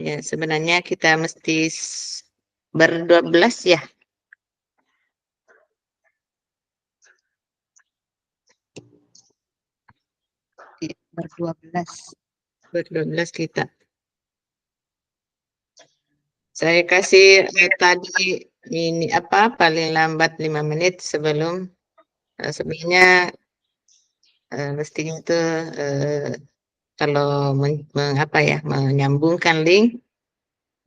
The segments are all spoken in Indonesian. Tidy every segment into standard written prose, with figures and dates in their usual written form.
Ya, sebenarnya kita mesti ber-12 ya. Ber-12. Ber-12 kita. Saya kasih tadi ini apa paling lambat 5 menit sebelum sebenarnya mestinya itu kalau apa ya menyambungkan link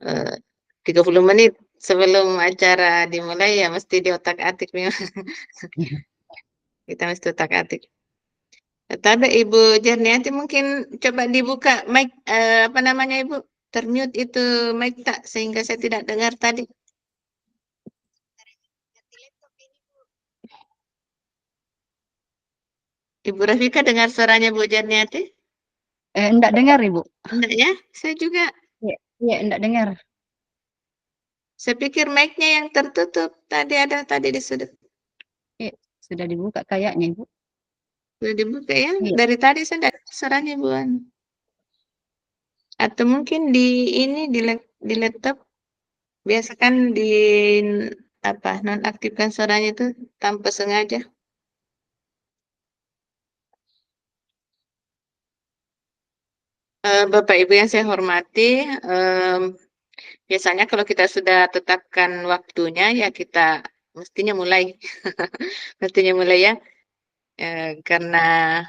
30 menit sebelum acara dimulai ya mesti diotak-atik memang. Kita mesti otak-atik. Tapi Ibu Jerniati mungkin coba dibuka mic apa namanya Ibu? Termute itu mic tak sehingga saya tidak dengar tadi. Ibu Rafika dengar suaranya Bu Jerniati? Enggak dengar, Ibu. Enggak ya? Saya juga. Iya, enggak dengar. Saya pikir mic-nya yang tertutup. Tadi ada tadi di sudut. Iya, sudah dibuka kayaknya, Ibu. Sudah dibuka ya? Iya. Dari tadi saya tidak dengar suaranya Bu. Atau mungkin di ini di laptop biasa kan di apa nonaktifkan suaranya itu tanpa sengaja. Bapak Ibu yang saya hormati, biasanya kalau kita sudah tetapkan waktunya ya kita mestinya mulai, mestinya mulai ya, karena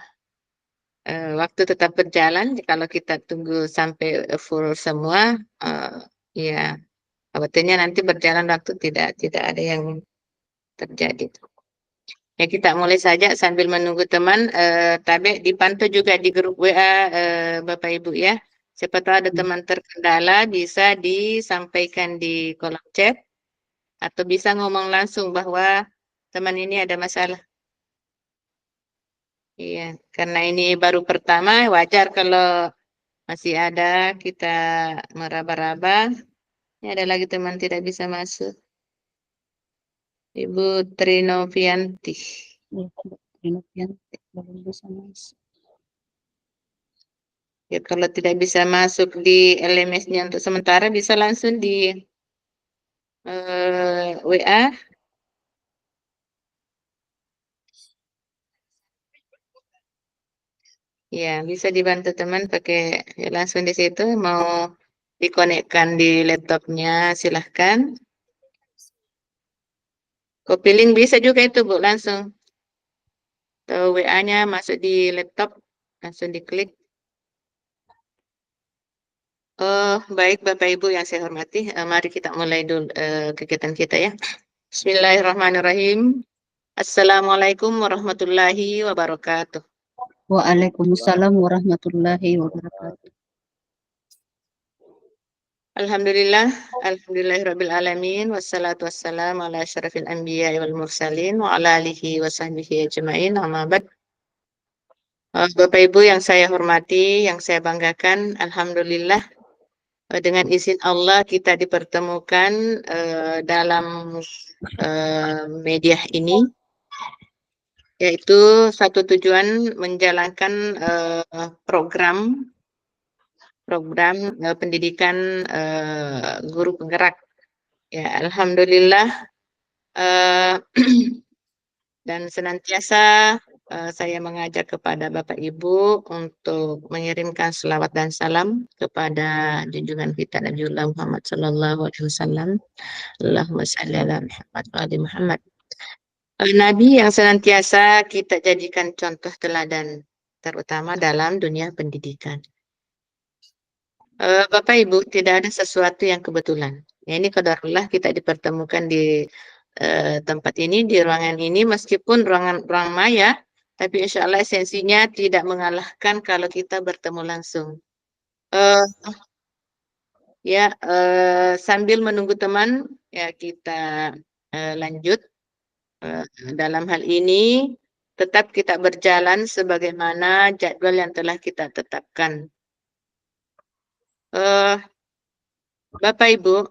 waktu tetap berjalan. Kalau kita tunggu sampai full semua, ya artinya nanti berjalan waktu tidak ada yang terjadi. Ya kita mulai saja sambil menunggu teman. Tapi dipantau juga di grup WA Bapak Ibu ya. Siapa tahu ada teman terkendala bisa disampaikan di kolom chat atau bisa ngomong langsung bahwa teman ini ada masalah. Iya, karena ini baru pertama wajar kalau masih ada kita meraba-raba. Ini ada lagi teman tidak bisa masuk. Ibu Trinovianti. Iya, belum bisa masuk. Ya, kalau tidak bisa masuk di LMS-nya untuk sementara bisa langsung di WA. Ya, bisa dibantu teman pakai ya, langsung di situ. Mau dikonekkan di laptopnya, silahkan. Copy link bisa juga itu, Bu, langsung. WA-nya masuk di laptop, langsung diklik. Oh, baik Bapak Ibu yang saya hormati. Mari kita mulai dulu kegiatan kita ya. Bismillahirrahmanirrahim. Assalamualaikum warahmatullahi wabarakatuh. Waalaikumsalam warahmatullahi wabarakatuh. Alhamdulillah, alhamdulillahirabbil alamin wassalatu wassalamu ala asyrafil anbiya wal mursalin wa ala alihi wa sahbihi ajmain amma ba'd. Bapak Ibu yang saya hormati, yang saya banggakan, alhamdulillah dengan izin Allah kita dipertemukan dalam media ini yaitu satu tujuan menjalankan program pendidikan guru penggerak. Ya, alhamdulillah dan senantiasa saya mengajak kepada Bapak Ibu untuk mengirimkan selawat dan salam kepada junjungan kita Nabiullah Muhammad Sallallahu Alaihi Wasallam. Allahumma shalli ala Muhammad wa ali Muhammad. Nabi yang senantiasa kita jadikan contoh teladan, terutama dalam dunia pendidikan. Bapak Ibu, tidak ada sesuatu yang kebetulan. Ya, ini qadarullah kita dipertemukan di tempat ini, di ruangan ini, meskipun ruang maya, tapi insya Allah esensinya tidak mengalahkan kalau kita bertemu langsung. Uh, ya, sambil menunggu teman, ya kita lanjut. Dalam hal ini, tetap kita berjalan sebagaimana jadwal yang telah kita tetapkan. Bapak Ibu,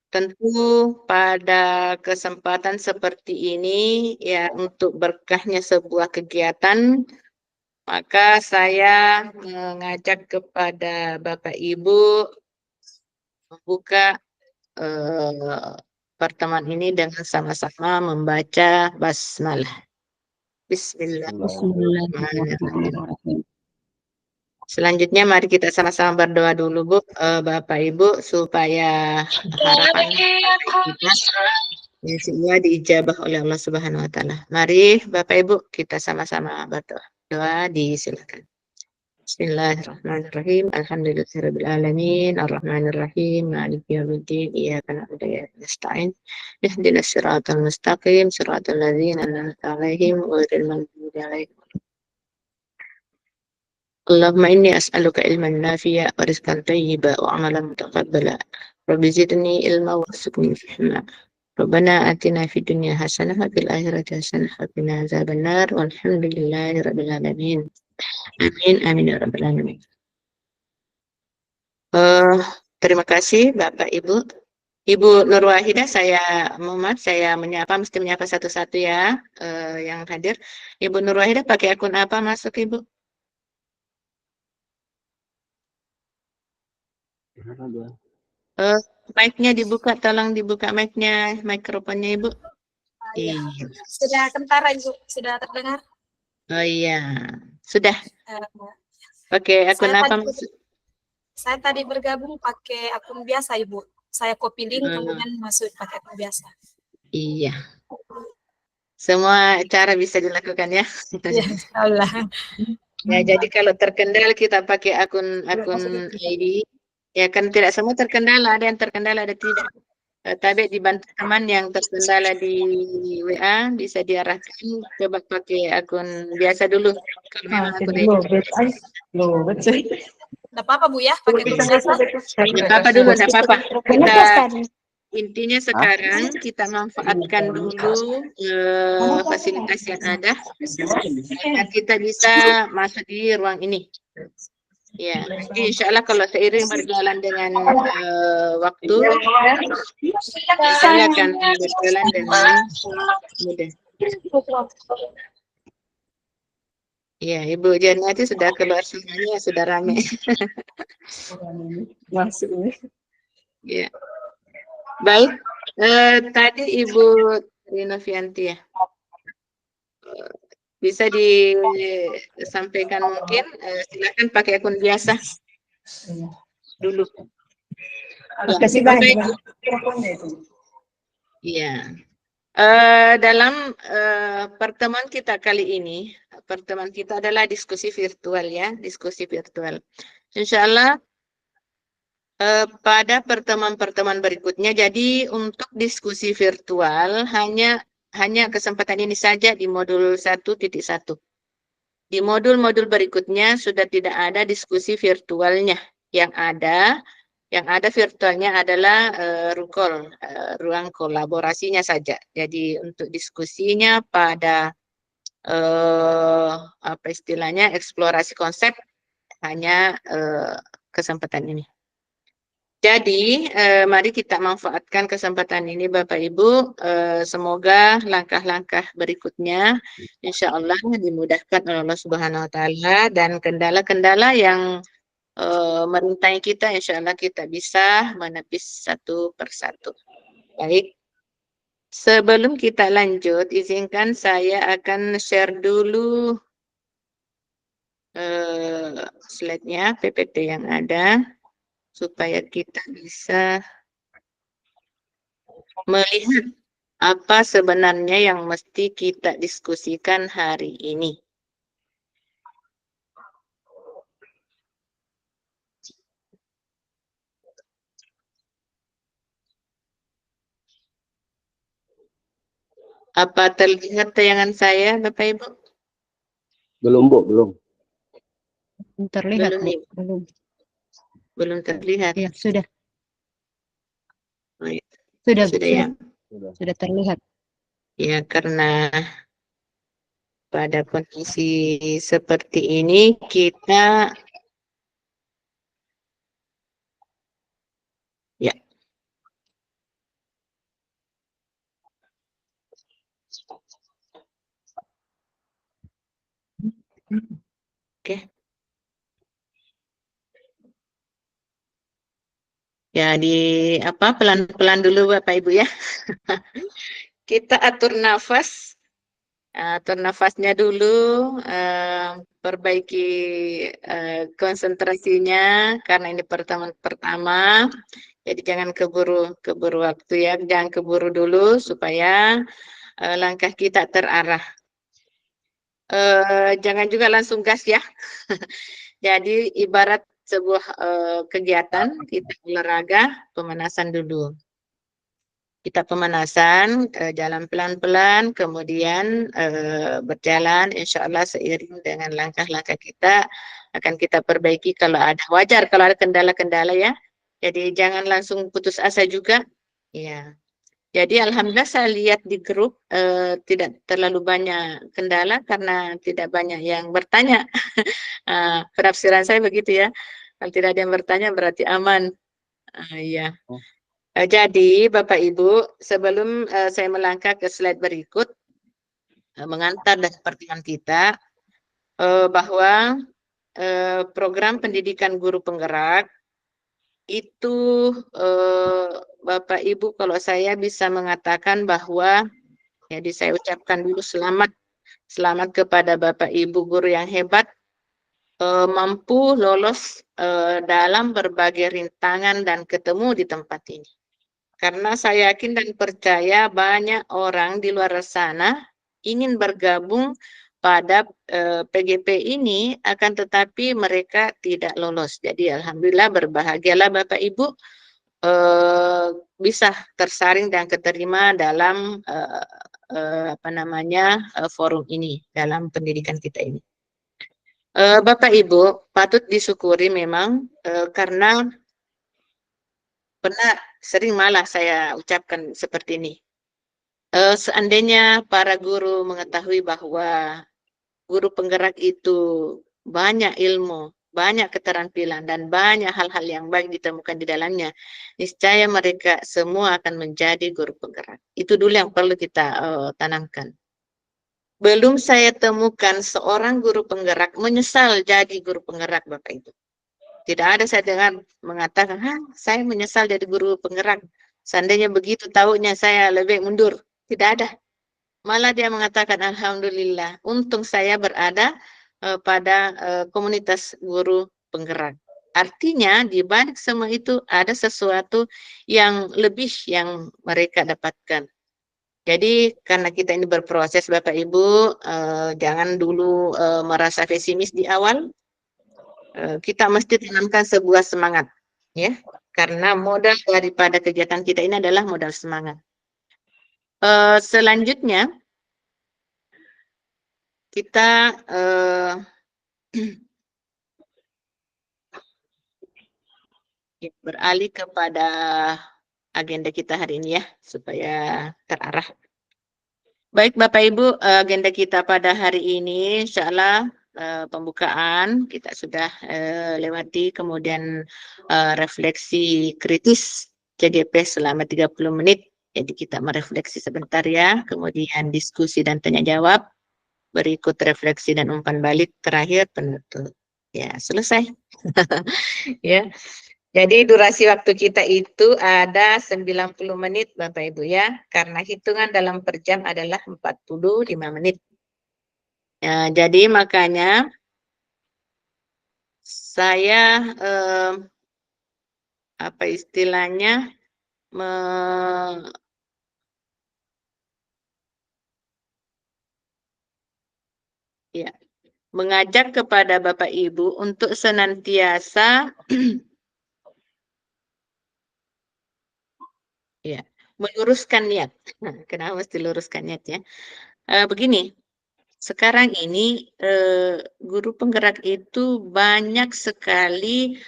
tentu pada kesempatan seperti ini, ya untuk berkahnya sebuah kegiatan, maka saya mengajak kepada Bapak Ibu membuka pertemuan ini dengan sama-sama membaca basmalah. Bismillahirrahmanirrahim. Bismillahirrahmanirrahim. Selanjutnya mari kita sama-sama berdoa dulu Bu, Bapak Ibu, supaya harapan kita semua diijabah oleh Allah Subhanahu wa taala. Mari Bapak Ibu kita sama-sama berdoa. Doa disilakan. Bismillahirrahmanirrahim. Alhamdulillahirabbil alamin, arrahmanirrahim, maliki yaumiddin, iyyaka na'budu wa iyyaka nasta'in. Ihdinas siratal mustaqim, siratal ladzina an'amta 'alaihim ghairil maghdubi 'alaihim. Allahumma inni as'aluka ilman nafi'a wa rizqan thayyiba wa 'amalan mutaqabbala. Rabbi zidni ilma warzuqni fahma. Rabbana atina fid dunya hasanah wa fil akhirati hasanah wa qina adzabannar. Walhamdulillahi rabbil alamin. Amin amin ya rabbal alamin. Terima kasih Bapak Ibu. Ibu Nur Wahidah, saya mesti menyapa satu-satu ya yang hadir. Ibu Nur Wahidah pakai akun apa masuk Ibu? Mic-nya dibuka, tolong dibuka mic-nya, mikrofonnya Ibu. Iya. Iya. Sudah kentara Ibu, sudah terdengar? Oh iya, sudah. Eh, Pakai akun saya apa tadi- masuk? Saya tadi bergabung pakai akun biasa Ibu. Saya copy link Hmm. kemudian masuk pakai akun biasa. Iya. Semua cara bisa dilakukan ya. Iya, insyaallah. Ya, jadi kalau terkendala kita pakai akun ID, ya kan tidak semua terkendala, ada yang terkendala, ada tidak. Tapi dibantu teman yang terkendala di WA bisa diarahkan coba pakai akun biasa dulu. Kalau memang akun ID. Enggak apa-apa Bu ya, pakai akun biasa. Tidak apa-apa dulu, tidak apa-apa. Intinya sekarang kita manfaatkan dulu fasilitas yang ada agar kita bisa masuk di ruang ini. Ya, jadi insya Allah kalau seiring berjalan dengan waktu, insya Allah akan berjalan dengan mudah. Ya, Ibu Janati sudah keluar semuanya, sudah ramai. Ya. Baik, tadi Ibu Rinovianti ya. Bisa disampaikan mungkin, silakan pakai akun biasa dulu. Kasih Bapak banyak. Ibu. Iya. Dalam pertemuan kita kali ini, pertemuan kita adalah diskusi virtual ya, diskusi virtual. Insya Allah pada pertemuan-pertemuan berikutnya, jadi untuk diskusi virtual hanya kesempatan ini saja di modul 1.1. Di modul-modul berikutnya sudah tidak ada diskusi virtualnya. Yang ada virtualnya adalah rukol, ruang kolaborasinya saja. Jadi untuk diskusinya pada apa istilahnya eksplorasi konsep hanya kesempatan ini. Jadi, mari kita manfaatkan kesempatan ini Bapak Ibu. Semoga langkah-langkah berikutnya insya Allah dimudahkan oleh Allah Subhanahu wa taala dan kendala-kendala yang merintangi kita insya Allah kita bisa menepis satu persatu. Baik. Sebelum kita lanjut, izinkan saya akan share dulu slide-nya PPT yang ada supaya kita bisa melihat apa sebenarnya yang mesti kita diskusikan hari ini. Apa terlihat tayangan saya, Bapak Ibu? Belum, Bu, belum. Terlihat, Belum, Bu. Ibu. Belum. Belum terlihat. Ya, sudah. Oh, ya. Sudah, Bu. Sudah ya. Sudah terlihat. Ya, karena pada kondisi seperti ini kita ya. Oke. Ya, pelan-pelan dulu Bapak Ibu ya. Kita atur nafas. Atur nafasnya dulu, perbaiki konsentrasinya karena ini pertama, jadi jangan keburu waktu ya, jangan keburu dulu supaya langkah kita terarah. Jangan juga langsung gas ya. Jadi ibarat sebuah kegiatan kita olahraga, pemanasan dulu. Kita pemanasan, jalan pelan-pelan, kemudian berjalan, insya Allah seiring dengan langkah-langkah kita akan kita perbaiki kalau ada. Wajar kalau ada kendala-kendala ya. Jadi jangan langsung putus asa juga. Ya. Jadi alhamdulillah saya lihat di grup tidak terlalu banyak kendala karena tidak banyak yang bertanya. Penafsiran saya begitu ya. Kalau tidak ada yang bertanya berarti aman. Iya. Jadi Bapak Ibu, sebelum saya melangkah ke slide berikut, mengantar dan pertemuan kita, bahwa program pendidikan guru penggerak itu Bapak Ibu kalau saya bisa mengatakan bahwa, jadi saya ucapkan dulu selamat kepada Bapak Ibu guru yang hebat, mampu lolos dalam berbagai rintangan dan ketemu di tempat ini. Karena saya yakin dan percaya banyak orang di luar sana ingin bergabung pada PGP ini, akan tetapi mereka tidak lolos. Jadi alhamdulillah berbahagialah Bapak Ibu bisa tersaring dan keterima dalam forum ini, dalam pendidikan kita ini. Bapak Ibu patut disyukuri memang karena benar, sering malah saya ucapkan seperti ini. Seandainya para guru mengetahui bahwa guru penggerak itu banyak ilmu, banyak keterampilan, dan banyak hal-hal yang baik ditemukan di dalamnya, niscaya mereka semua akan menjadi guru penggerak. Itu dulu yang perlu kita tanamkan. Belum saya temukan seorang guru penggerak menyesal jadi guru penggerak, Bapak Ibu. Tidak ada saya dengar mengatakan, saya menyesal jadi guru penggerak. Seandainya begitu tahunya saya lebih mundur. Tidak ada. Malah dia mengatakan, alhamdulillah, untung saya berada pada komunitas guru penggerak. Artinya di balik semua itu ada sesuatu yang lebih yang mereka dapatkan. Jadi karena kita ini berproses Bapak Ibu, jangan dulu merasa pesimis di awal. Kita mesti tanamkan sebuah semangat, ya, karena modal daripada kegiatan kita ini adalah modal semangat. Selanjutnya kita beralih kepada agenda kita hari ini ya, supaya terarah. Baik Bapak Ibu, agenda kita pada hari ini insya Allah pembukaan kita sudah lewati, kemudian refleksi kritis CDP selama 30 menit. Jadi kita merefleksi sebentar ya, kemudian diskusi dan tanya jawab, berikut refleksi dan umpan balik, terakhir penutup. Ya, selesai. Ya. Jadi durasi waktu kita itu ada 90 menit Bapak Ibu ya, karena hitungan dalam per jam adalah 45 menit. Ya, jadi makanya saya apa istilahnya mengajak kepada Bapak Ibu untuk senantiasa ya, meluruskan niat. Nah, kenapa mesti luruskan niat ya? Begini, sekarang ini guru penggerak itu banyak sekali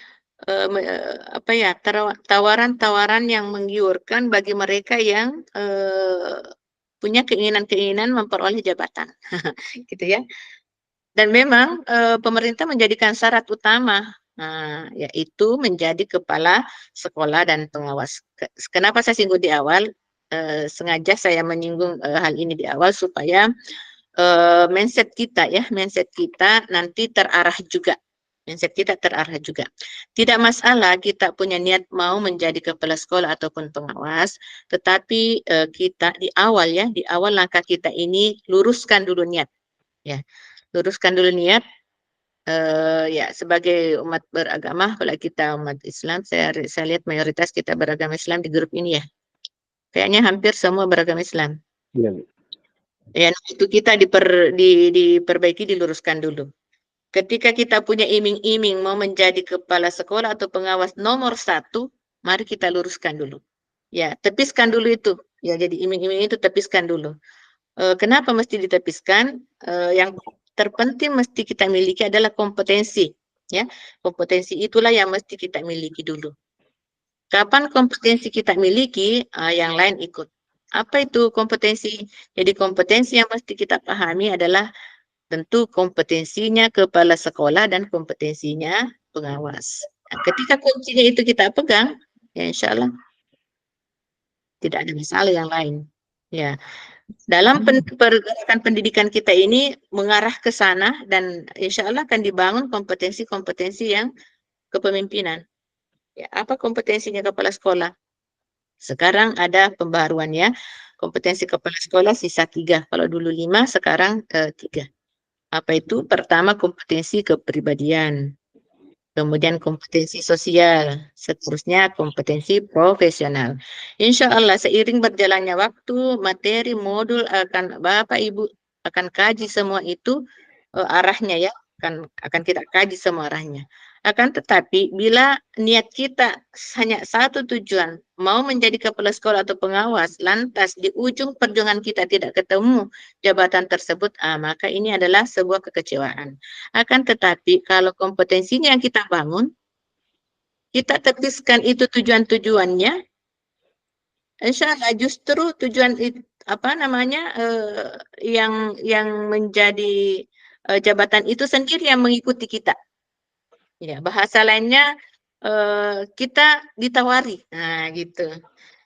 tawaran-tawaran yang menggiurkan bagi mereka yang punya keinginan-keinginan memperoleh jabatan, gitu ya. Dan memang pemerintah menjadikan syarat utama, yaitu menjadi kepala sekolah dan pengawas. Kenapa saya singgung di awal? Sengaja saya menyinggung hal ini di awal supaya mindset kita nanti terarah juga. mindset kita terarah juga. Tidak masalah kita punya niat mau menjadi kepala sekolah ataupun pengawas, tetapi kita di awal langkah kita ini luruskan dulu niat, ya, luruskan dulu niat. Ya, sebagai umat beragama, kalau kita umat Islam, saya lihat mayoritas kita beragama Islam di grup ini ya. Kayaknya hampir semua beragama Islam. Iya. Ya, itu kita diperbaiki, diluruskan dulu. Ketika kita punya iming-iming mau menjadi kepala sekolah atau pengawas nomor 1, mari kita luruskan dulu. Ya, tepiskan dulu itu. Ya, jadi iming-iming itu tepiskan dulu. Kenapa mesti ditepiskan? Yang terpenting mesti kita miliki adalah kompetensi. Ya, kompetensi itulah yang mesti kita miliki dulu. Kapan kompetensi kita miliki, yang lain ikut. Apa itu kompetensi? Jadi kompetensi yang mesti kita pahami adalah tentu kompetensinya kepala sekolah dan kompetensinya pengawas. Nah, ketika kuncinya itu kita pegang, ya insya Allah tidak ada masalah yang lain. Ya, dalam pergerakan pendidikan kita ini mengarah ke sana dan insya Allah akan dibangun kompetensi-kompetensi yang kepemimpinan. Ya, apa kompetensinya kepala sekolah? Sekarang ada pembaharuannya, kompetensi kepala sekolah sisa 3. Kalau dulu 5, sekarang 3. Apa itu? Pertama, kompetensi kepribadian. Kemudian kompetensi sosial. Seterusnya kompetensi profesional. Insya Allah seiring berjalannya waktu, materi, modul akan Bapak Ibu akan kaji semua itu arahnya ya. Akan kita kaji semua arahnya. Akan tetapi bila niat kita hanya satu tujuan, mau menjadi kepala sekolah atau pengawas, lantas di ujung perjuangan kita tidak ketemu jabatan tersebut, maka ini adalah sebuah kekecewaan. Akan tetapi kalau kompetensinya yang kita bangun, kita tepiskan itu tujuan-tujuannya, insya Allah justru tujuan yang menjadi jabatan itu sendiri yang mengikuti kita. Ya, bahasa lainnya kita ditawari. Nah, gitu.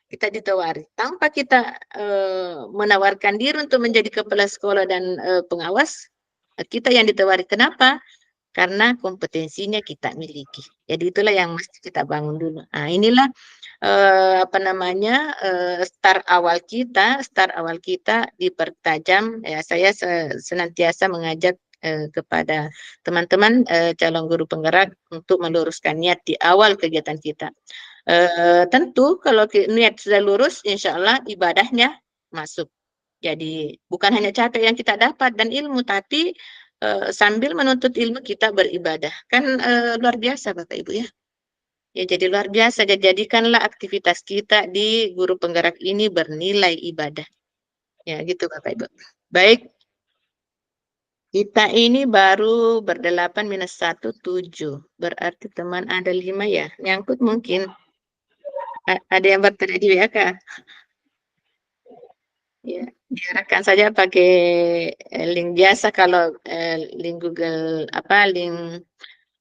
Kita ditawari. Tanpa kita menawarkan diri untuk menjadi kepala sekolah dan pengawas, kita yang ditawari. Kenapa? Karena kompetensinya kita miliki. Jadi itulah yang mesti kita bangun dulu. Nah, inilah start awal kita dipertajam. Ya, saya senantiasa mengajak kepada teman-teman calon guru penggerak untuk meluruskan niat di awal kegiatan kita. Tentu kalau niat sudah lurus, insya Allah ibadahnya masuk. Jadi bukan hanya capek yang kita dapat dan ilmu, tapi sambil menuntut ilmu kita beribadah. Kan luar biasa Bapak Ibu ya. Ya, jadi luar biasa. Jadikanlah aktivitas kita di guru penggerak ini bernilai ibadah. Ya, gitu Bapak Ibu. Baik. Kita ini baru ber8 minus 1, 7. Berarti teman ada 5 ya. Nyangkut mungkin. Ada yang bertanya di WA kah? Ya, diarahkan saja pakai link biasa. Kalau link Google, link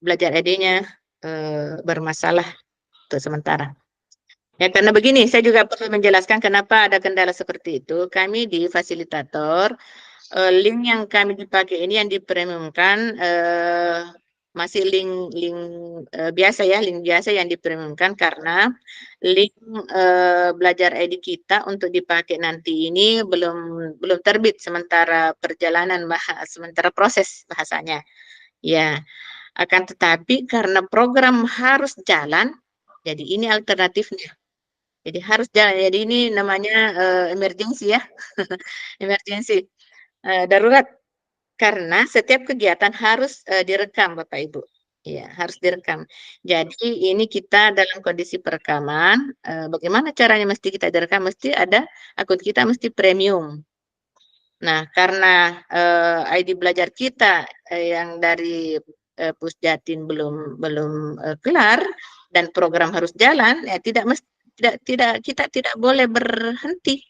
belajar ID-nya bermasalah untuk sementara. Ya, karena begini, saya juga perlu menjelaskan kenapa ada kendala seperti itu. Kami di fasilitator, link yang kami dipakai ini yang dipremiumkan masih link biasa ya, link biasa yang dipremiumkan karena link belajar ID kita untuk dipakai nanti ini belum terbit sementara sementara proses bahasanya. Ya, akan tetapi karena program harus jalan, jadi ini alternatifnya. Jadi harus jalan. Jadi ini namanya emergency ya, emergency darurat. Karena setiap kegiatan harus direkam Bapak Ibu. Ya, harus direkam. Jadi ini kita dalam kondisi perekaman, bagaimana caranya mesti kita direkam? Mesti ada akun kita mesti premium. Nah, karena ID belajar kita yang dari Pusjatin belum kelar dan program harus jalan, ya kita tidak boleh berhenti.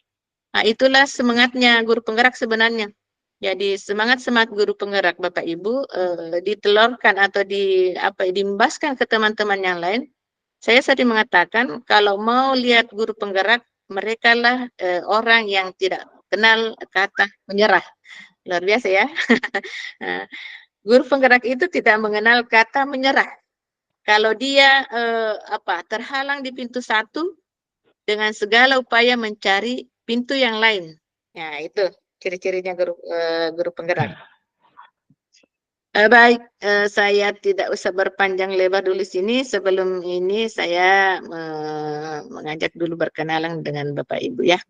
Nah, itulah semangatnya guru penggerak sebenarnya. Jadi semangat guru penggerak Bapak Ibu ditelurkan atau diimbaskan ke teman-teman yang lain. Saya sering mengatakan kalau mau lihat guru penggerak, mereka lah orang yang tidak kenal kata menyerah. Luar biasa ya. Guru penggerak itu tidak mengenal kata menyerah. Kalau dia terhalang di pintu satu, dengan segala upaya mencari pintu yang lain. Ya, itu ciri-cirinya guru penggerak. Baik, saya tidak usah berpanjang lebar dulu sini. Sebelum ini saya mengajak dulu berkenalan dengan Bapak Ibu ya.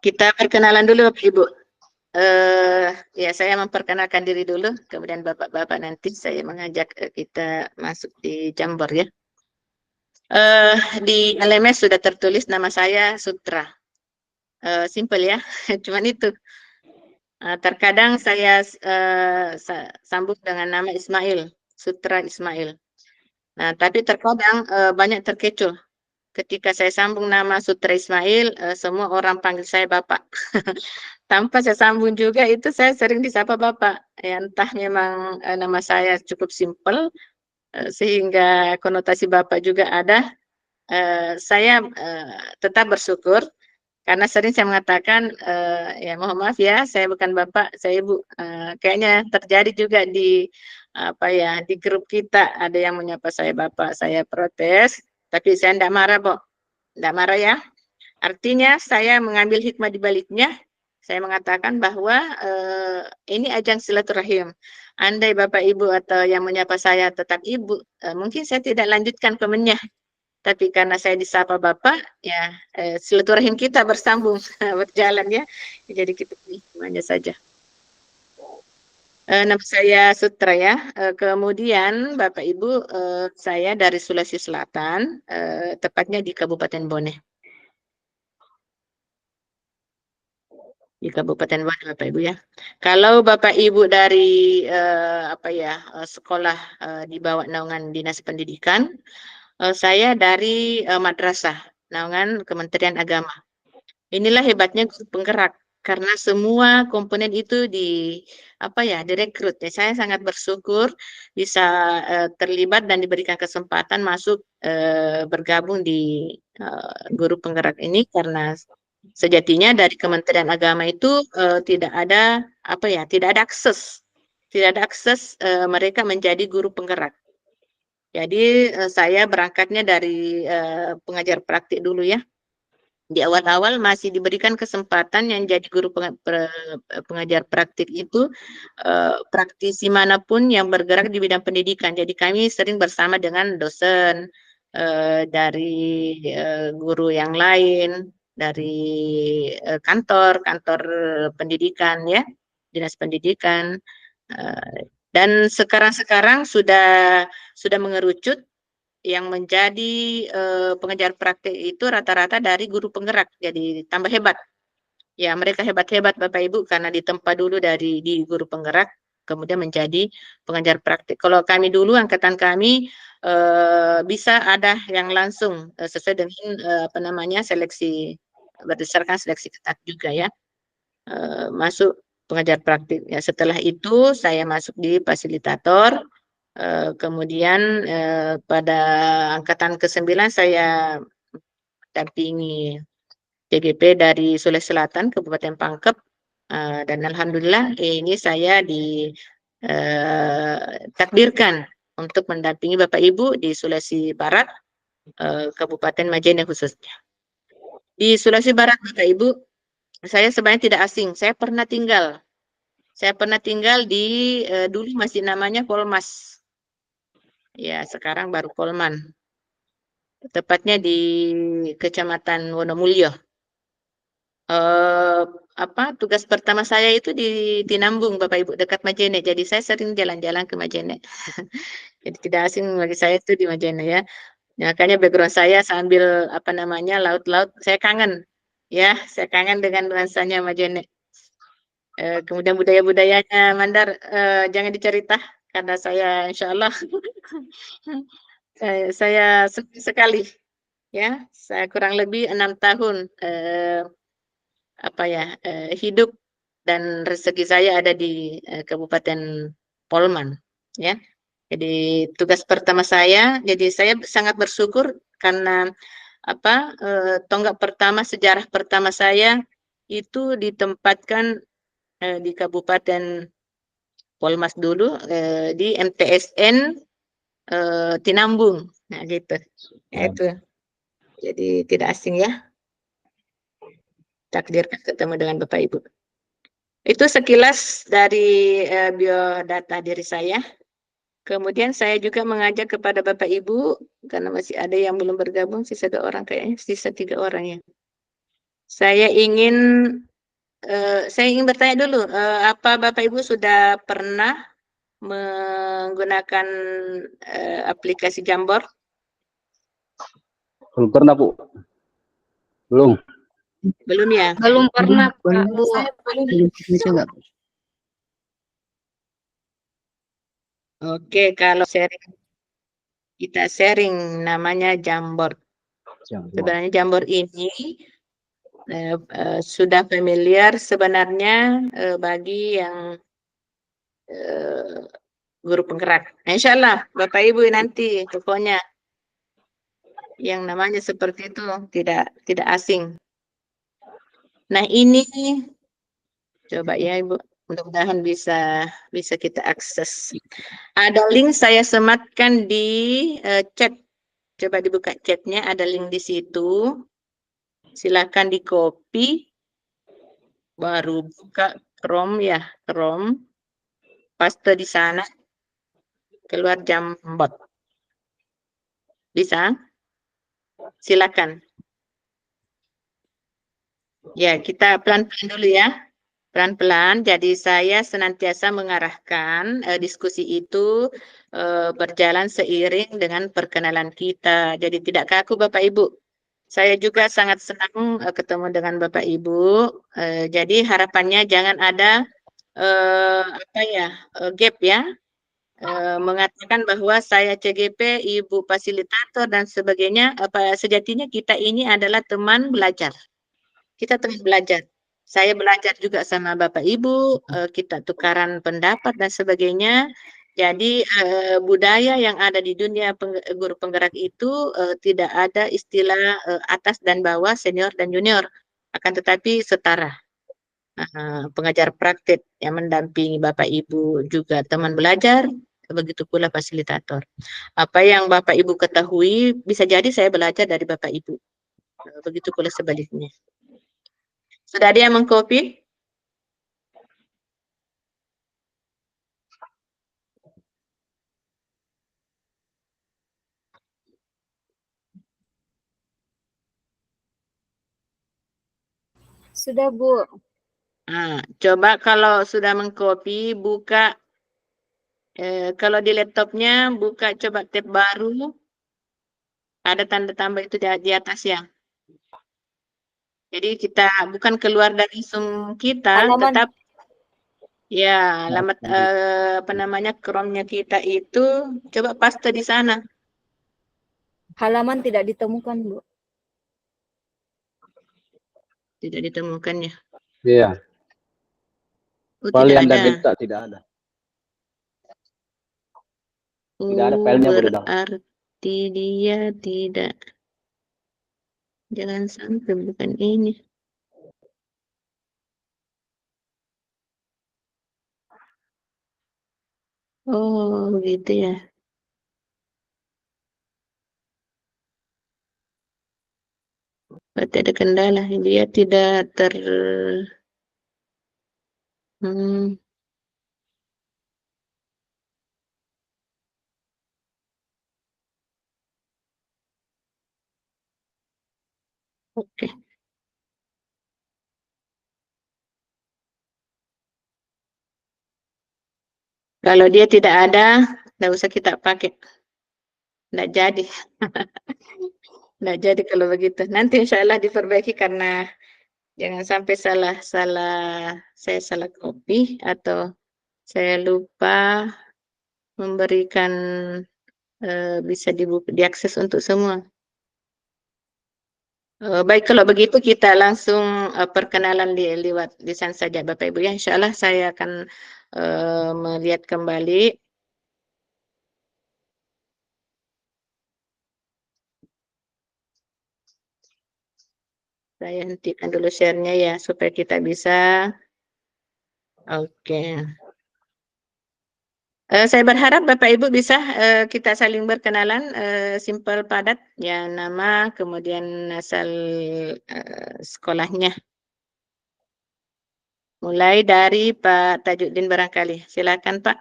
Kita perkenalan dulu Bapak Ibu. Ya, saya memperkenalkan diri dulu, kemudian Bapak-Bapak nanti saya mengajak kita masuk di Jambar ya. Di LMS sudah tertulis nama saya Sutra. Simple ya, cuman itu. Terkadang saya sambung dengan nama Ismail, Sutra Ismail. Nah, tapi terkadang banyak terkecoh. Ketika saya sambung nama Sutra Ismail, semua orang panggil saya Bapak. Tanpa saya sambung juga, itu saya sering disapa Bapak. Ya, entah memang nama saya cukup simpel, sehingga konotasi Bapak juga ada. Saya tetap bersyukur. Karena sering saya mengatakan, ya mohon maaf ya, saya bukan Bapak, saya Ibu. Kayaknya terjadi juga di di grup kita, ada yang menyapa saya Bapak, saya protes, tapi saya tidak marah, Pak. Tidak marah ya. Artinya saya mengambil hikmah di baliknya, saya mengatakan bahwa ini ajang silaturahim. Andai Bapak Ibu atau yang menyapa saya tetap Ibu, mungkin saya tidak lanjutkan komennya. Tapi karena saya disapa Bapak, ya silaturahim kita bersambung, berjalan ya. Jadi kita hikmahnya saja. Nama saya Sutra ya. Kemudian Bapak Ibu, saya dari Sulawesi Selatan, tepatnya di Kabupaten Bone. Di Kabupaten Bone Bapak Ibu ya. Kalau Bapak Ibu dari sekolah di bawah naungan Dinas Pendidikan, saya dari madrasah naungan Kementerian Agama. Inilah hebatnya guru penggerak karena semua komponen itu direkrut. Ya, saya sangat bersyukur bisa terlibat dan diberikan kesempatan masuk bergabung di guru penggerak ini karena sejatinya dari Kementerian Agama itu tidak ada akses mereka menjadi guru penggerak. Jadi saya berangkatnya dari pengajar praktik dulu ya. Di awal-awal masih diberikan kesempatan yang jadi guru pengajar praktik itu praktisi manapun yang bergerak di bidang pendidikan. Jadi kami sering bersama dengan dosen dari guru yang lain, dari kantor pendidikan ya, dinas pendidikan. Dan sekarang sudah mengerucut yang menjadi pengajar praktik itu rata-rata dari guru penggerak, jadi tambah hebat. Ya, mereka hebat-hebat Bapak Ibu karena ditempa dulu di guru penggerak, kemudian menjadi pengajar praktik. Kalau kami dulu, angkatan kami bisa ada yang langsung sesuai dengan seleksi, berdasarkan seleksi ketat juga ya, masuk pengajar praktik. Ya, setelah itu saya masuk di fasilitator. Kemudian pada angkatan ke-9 saya dampingi DGP dari Sulawesi Selatan, Kabupaten Pangkep, dan alhamdulillah ini saya ditakdirkan untuk mendampingi Bapak Ibu di Sulawesi Barat, Kabupaten Majene khususnya. Di Sulawesi Barat Bapak Ibu, saya sebenarnya tidak asing, saya pernah tinggal di dulu masih namanya Polmas. Ya, sekarang baru Polman. Tepatnya di Kecamatan Wonomulyo. Tugas pertama saya itu di Tinambung, Bapak Ibu, dekat Majene. Jadi saya sering jalan-jalan ke Majene. Jadi tidak asing bagi saya itu di Majene ya. Makanya background saya sambil laut-laut, saya kangen. Ya, saya kangen dengan nuansanya Majene. Kemudian budaya-budayanya Mandar jangan dicerita karena saya insya Allah saya sekali ya, saya kurang lebih 6 tahun hidup dan rezeki saya ada di Kabupaten Polman ya. Jadi tugas pertama saya, jadi saya sangat bersyukur karena tonggak pertama, sejarah pertama saya itu ditempatkan di Kabupaten Polmas dulu di MTSN Tinambung. Nah, gitu. Ya. Itu. Jadi tidak asing ya. Takdirkan ketemu dengan Bapak Ibu. Itu sekilas dari biodata diri saya. Kemudian saya juga mengajak kepada Bapak Ibu, karena masih ada yang belum bergabung, sisa 2 orang kayaknya, sisa 3 orang ya. Saya ingin bertanya dulu, apa Bapak Ibu sudah pernah menggunakan aplikasi Jamboard? Belum pernah, Bu. Belum. Belum ya? Belum pernah, Pak. Belum. Bu. Saya belum. Belum pernah juga. Oke, kalau kita sharing namanya Jamboard. Sebenarnya Jamboard ini sudah familiar sebenarnya bagi yang guru penggerak. Nah, insya Allah Bapak Ibu nanti pokoknya yang namanya seperti itu tidak asing. Nah, ini coba ya Ibu, mudah-mudahan bisa kita akses. Ada link saya sematkan di chat. Coba dibuka chatnya, ada link di situ. Silakan di copy, baru buka Chrome ya, Chrome, paste di sana, keluar Jamboard. Bisa? Silakan. Ya, kita pelan-pelan dulu ya. Pelan-pelan, jadi saya senantiasa mengarahkan diskusi itu berjalan seiring dengan perkenalan kita. Jadi tidak kaku Bapak Ibu. Saya juga sangat senang ketemu dengan Bapak Ibu. Jadi harapannya jangan ada gap ya. Mengatakan bahwa saya CGP, Ibu fasilitator dan sebagainya. Sejatinya kita ini adalah teman belajar. Kita teman belajar. Saya belajar juga sama Bapak Ibu, kita tukaran pendapat dan sebagainya. Jadi budaya yang ada di dunia guru penggerak itu tidak ada istilah atas dan bawah, senior dan junior, akan tetapi setara. Pengajar praktik yang mendampingi Bapak Ibu juga teman belajar, begitu pula fasilitator. Apa yang Bapak Ibu ketahui bisa jadi saya belajar dari Bapak Ibu, begitu pula sebaliknya. Sudah ada yang mengcopy? Sudah, Bu. Coba kalau sudah mengcopy, buka kalau di laptopnya, buka coba tab baru, ada tanda tambah itu di atas ya. Jadi kita bukan keluar dari Zoom kita, Halaman. tetap ya alamat Chrome-nya kita itu coba paste di sana. Halaman tidak ditemukan, Bu. Tidak ditemukan ya. Iya. Oh, File tidak yang ada. Anda minta tidak ada. Tidak ada Oh, filenya, Bu, di dalam. berarti dia tidak. Jangan sampai bukan ini. Oh, begitu ya. Berarti ada kendala. Dia tidak Hmm. Oke. Kalau dia tidak ada, nggak usah kita pakai. Nggak jadi. Nggak jadi kalau begitu. Nanti insya Allah diperbaiki karena jangan sampai saya salah copy atau saya lupa memberikan bisa diakses untuk semua. Baik, kalau begitu kita langsung perkenalan lewat lisan saja Bapak Ibu ya. Insya Allah saya akan melihat kembali. Saya hentikan dulu share-nya ya supaya kita bisa. Oke. Saya berharap Bapak Ibu bisa kita saling berkenalan, simpel padat, ya nama, kemudian asal sekolahnya. Mulai dari Pak Tajuddin barangkali. Silakan Pak.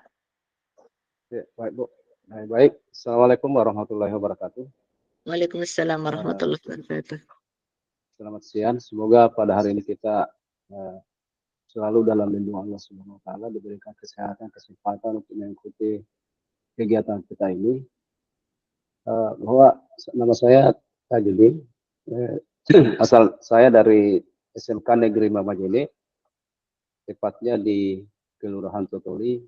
Ya, baik, Bu. Baik. Assalamualaikum warahmatullahi wabarakatuh. Waalaikumsalam warahmatullahi wabarakatuh. Selamat siang. Semoga pada hari ini kita selalu dalam lindungan Allah Subhanahu wa taala, diberikan kesehatan, kesempatan untuk mengikuti kegiatan kita ini. Bahwa nama saya Tajuddin. Asal saya dari SMK Negeri Mamajene, tepatnya di Kelurahan Totoli,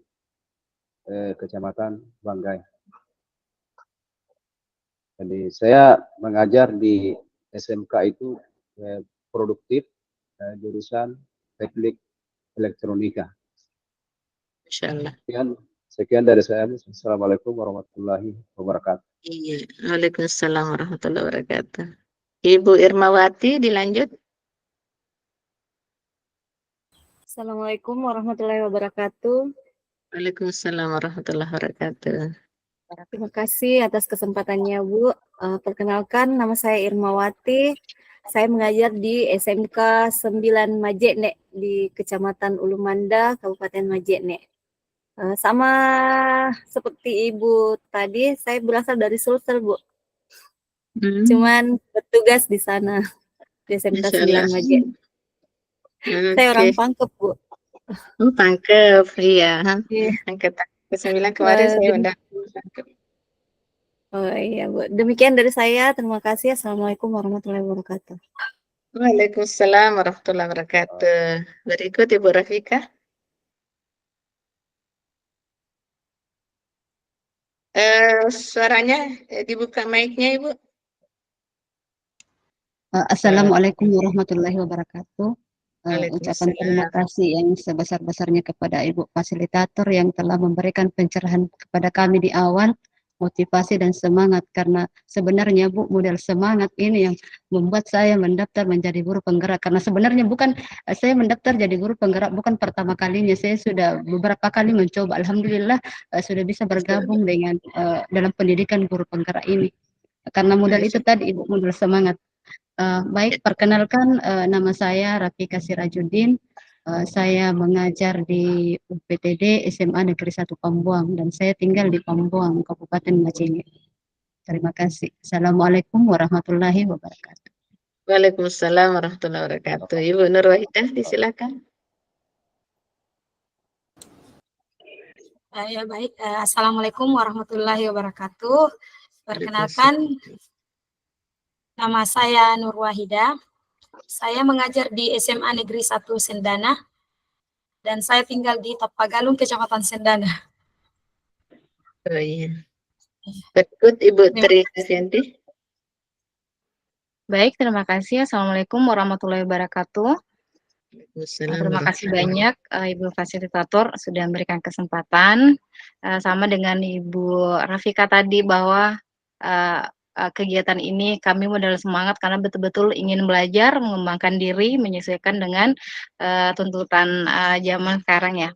Kecamatan Banggai. Jadi saya mengajar di SMK itu produktif, jurusan teknik elektronika. Insyaallah. Sekian dari saya. Assalamualaikum warahmatullahi wabarakatuh. Iya. Waalaikumsalam warahmatullahi wabarakatuh. Ibu Irmawati dilanjut. Assalamualaikum warahmatullahi wabarakatuh. Waalaikumsalam warahmatullahi wabarakatuh. Terima kasih atas kesempatannya, Bu. Perkenalkan, nama saya Irmawati. Saya mengajar di SMK 9 Majene di Kecamatan Ulumanda, Kabupaten Majene. Sama seperti Ibu tadi, saya berasal dari Sulsel, Bu. Cuman bertugas di sana, di SMK 9 Majene. Saya orang Pangkep, Bu. Oh, Pangkep, iya. Iya. Angkatan ke-9 kemarin saya udah Pangkep. Oh iya, Bu. Demikian dari saya. Terima kasih. Assalamualaikum warahmatullahi wabarakatuh. Waalaikumsalam warahmatullahi wabarakatuh. Berikut Ibu Rafika. Suaranya dibuka mic-nya, Ibu. Assalamualaikum warahmatullahi wabarakatuh. Ucapan Waalaikumsalam. terima kasih yang sebesar-besarnya kepada Ibu Fasilitator yang telah memberikan pencerahan kepada kami di awal, motivasi dan semangat, karena sebenarnya Bu, modal semangat ini yang membuat saya mendaftar menjadi guru penggerak, karena sebenarnya bukan saya mendaftar jadi guru penggerak bukan pertama kalinya, saya sudah beberapa kali mencoba, alhamdulillah sudah bisa bergabung dengan dalam pendidikan guru penggerak ini, karena modal itu tadi Ibu, modal semangat. Baik, perkenalkan nama saya Rafika Sirajuddin. Saya mengajar di UPTD SMA Negeri 1 Pambuang dan saya tinggal di Pambuang, Kabupaten Majene. Terima kasih. Assalamualaikum warahmatullahi wabarakatuh. Waalaikumsalam warahmatullahi wabarakatuh. Ibu Nur Wahidah, disilakan. Ya baik. Assalamualaikum warahmatullahi wabarakatuh. Perkenalkan, nama saya Nur Wahidah. Saya mengajar di SMA Negeri 1 Sendana dan saya tinggal di Tapagalung, Kecamatan Sendana. Oh iya. Berikut Ibu Tri Kasyanti. Baik, terima kasih. Assalamualaikum warahmatullahi wabarakatuh. Terima kasih banyak Ibu Fasilitator sudah memberikan kesempatan. Sama dengan Ibu Rafika tadi bahwa kegiatan ini kami modal semangat karena betul-betul ingin belajar, mengembangkan diri, menyesuaikan dengan tuntutan zaman sekarang ya.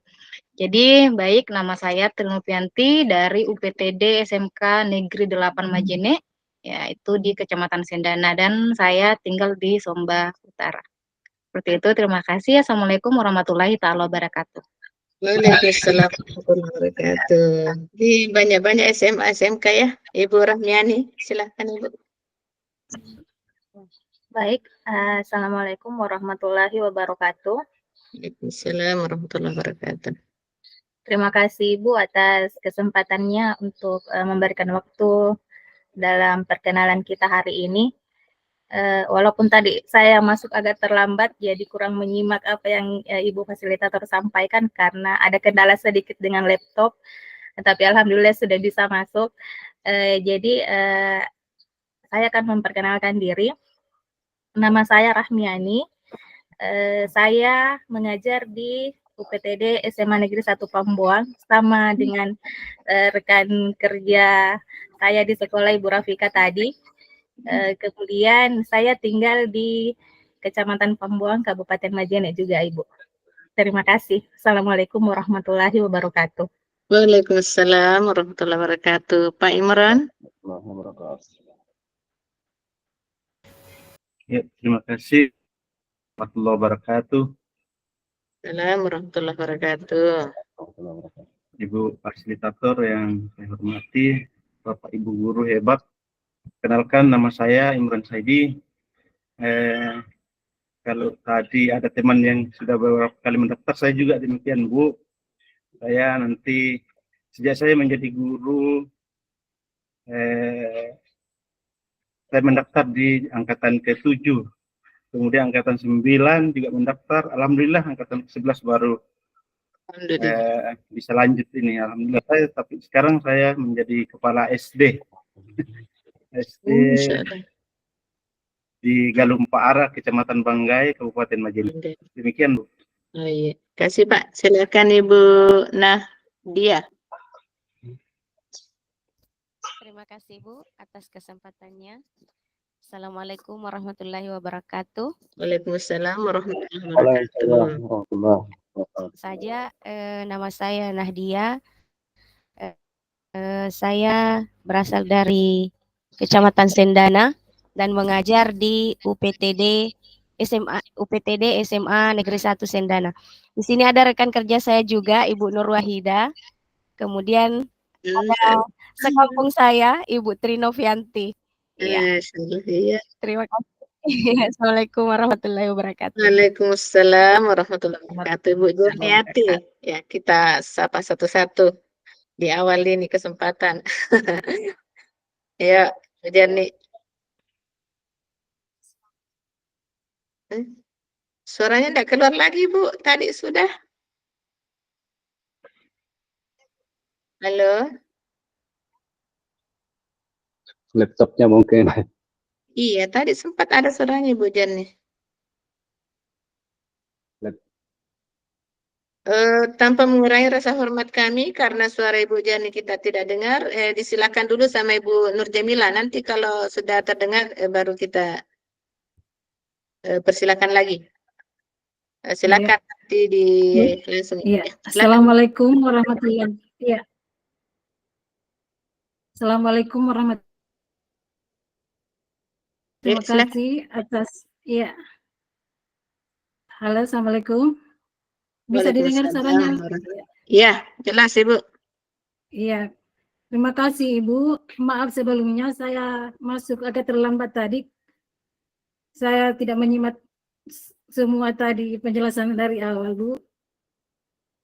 Jadi baik, nama saya Tri Novianti dari UPTD SMK Negeri 8 Majene, yaitu di Kecamatan Sendana, dan saya tinggal di Somba Utara. Seperti itu, terima kasih. Assalamualaikum warahmatullahi wabarakatuh. Waalaikumsalam warahmatullahi wabarakatuh. Di banyak-banyak SMA SMK ya, Ibu Rahmiani, silakan Ibu. Baik, Assalamualaikum warahmatullahi wabarakatuh. Waalaikumsalam warahmatullahi wabarakatuh. Terima kasih Ibu atas kesempatannya untuk memberikan waktu dalam perkenalan kita hari ini. Walaupun tadi saya masuk agak terlambat, jadi kurang menyimak apa yang Ibu Fasilitator sampaikan karena ada kendala sedikit dengan laptop, tapi alhamdulillah sudah bisa masuk. Jadi saya akan memperkenalkan diri. Nama saya Rahmiani. Saya mengajar di UPTD SMA Negeri 1 Pambuang sama dengan rekan kerja saya di sekolah Ibu Rafika tadi. Kemudian saya tinggal di Kecamatan Pambuang, Kabupaten Majene juga, Ibu. Terima kasih. Assalamualaikum warahmatullahi wabarakatuh. Waalaikumsalam warahmatullahi wabarakatuh. Pak Imran. Ya, terima kasih warahmatullahi wabarakatuh. Assalamualaikum warahmatullahi wabarakatuh. Ibu fasilitator yang saya hormati, Bapak Ibu guru hebat. Kenalkan, nama saya Imran Saidi. Kalau tadi ada teman yang sudah beberapa kali mendaftar, saya juga demikian, Bu. Saya nanti sejak saya menjadi guru, saya mendaftar di angkatan ke-7, kemudian angkatan 9 juga mendaftar. Alhamdulillah angkatan ke-11 baru bisa lanjut ini. Alhamdulillah tapi sekarang saya menjadi kepala SD di Galumpara, Kecamatan Banggai, Kabupaten Majelis. Demikian, Bu. Oh iya, kasih Pak. Silakan Ibu Nahdia. Terima kasih Bu atas kesempatannya. Assalamualaikum warahmatullahi wabarakatuh. Waalaikumsalam warahmatullahi wabarakatuh. Saja nama saya Nahdia. Saya berasal dari Kecamatan Sendana dan mengajar di UPTD SMA Negeri 1 Sendana. Di sini ada rekan kerja saya juga, Ibu Nur Wahida. Kemudian ada sekampung saya, Ibu Trinovianti. Iya. Terima kasih. Assalamualaikum warahmatullahi wabarakatuh. Waalaikumsalam warahmatullahi wabarakatuh. Ibu Jurniati. Ya, kita sapa satu-satu di awal ini kesempatan. Ya, Jurni. Suaranya tidak keluar lagi, Bu. Tadi sudah. Halo? Laptopnya mungkin. Iya, tadi sempat ada suaranya, Bu Jani. Tanpa mengurangi rasa hormat kami karena suara Ibu Jani kita tidak dengar, disilakan dulu sama Ibu Nur Jamila. Nanti kalau sudah terdengar baru kita persilakan lagi. Silakan nanti di langsung. Iya. Assalamualaikum warahmatullahi wabarakatuh. Iya. Assalamualaikum warahmatullahi wabarakatuh. Terima kasih atas Halo, assalamualaikum. Bisa didengar suaranya? Iya, jelas Ibu. Iya. Terima kasih Ibu. Maaf sebelumnya saya masuk agak terlambat tadi. Saya tidak menyimak semua tadi penjelasan dari awal, Bu.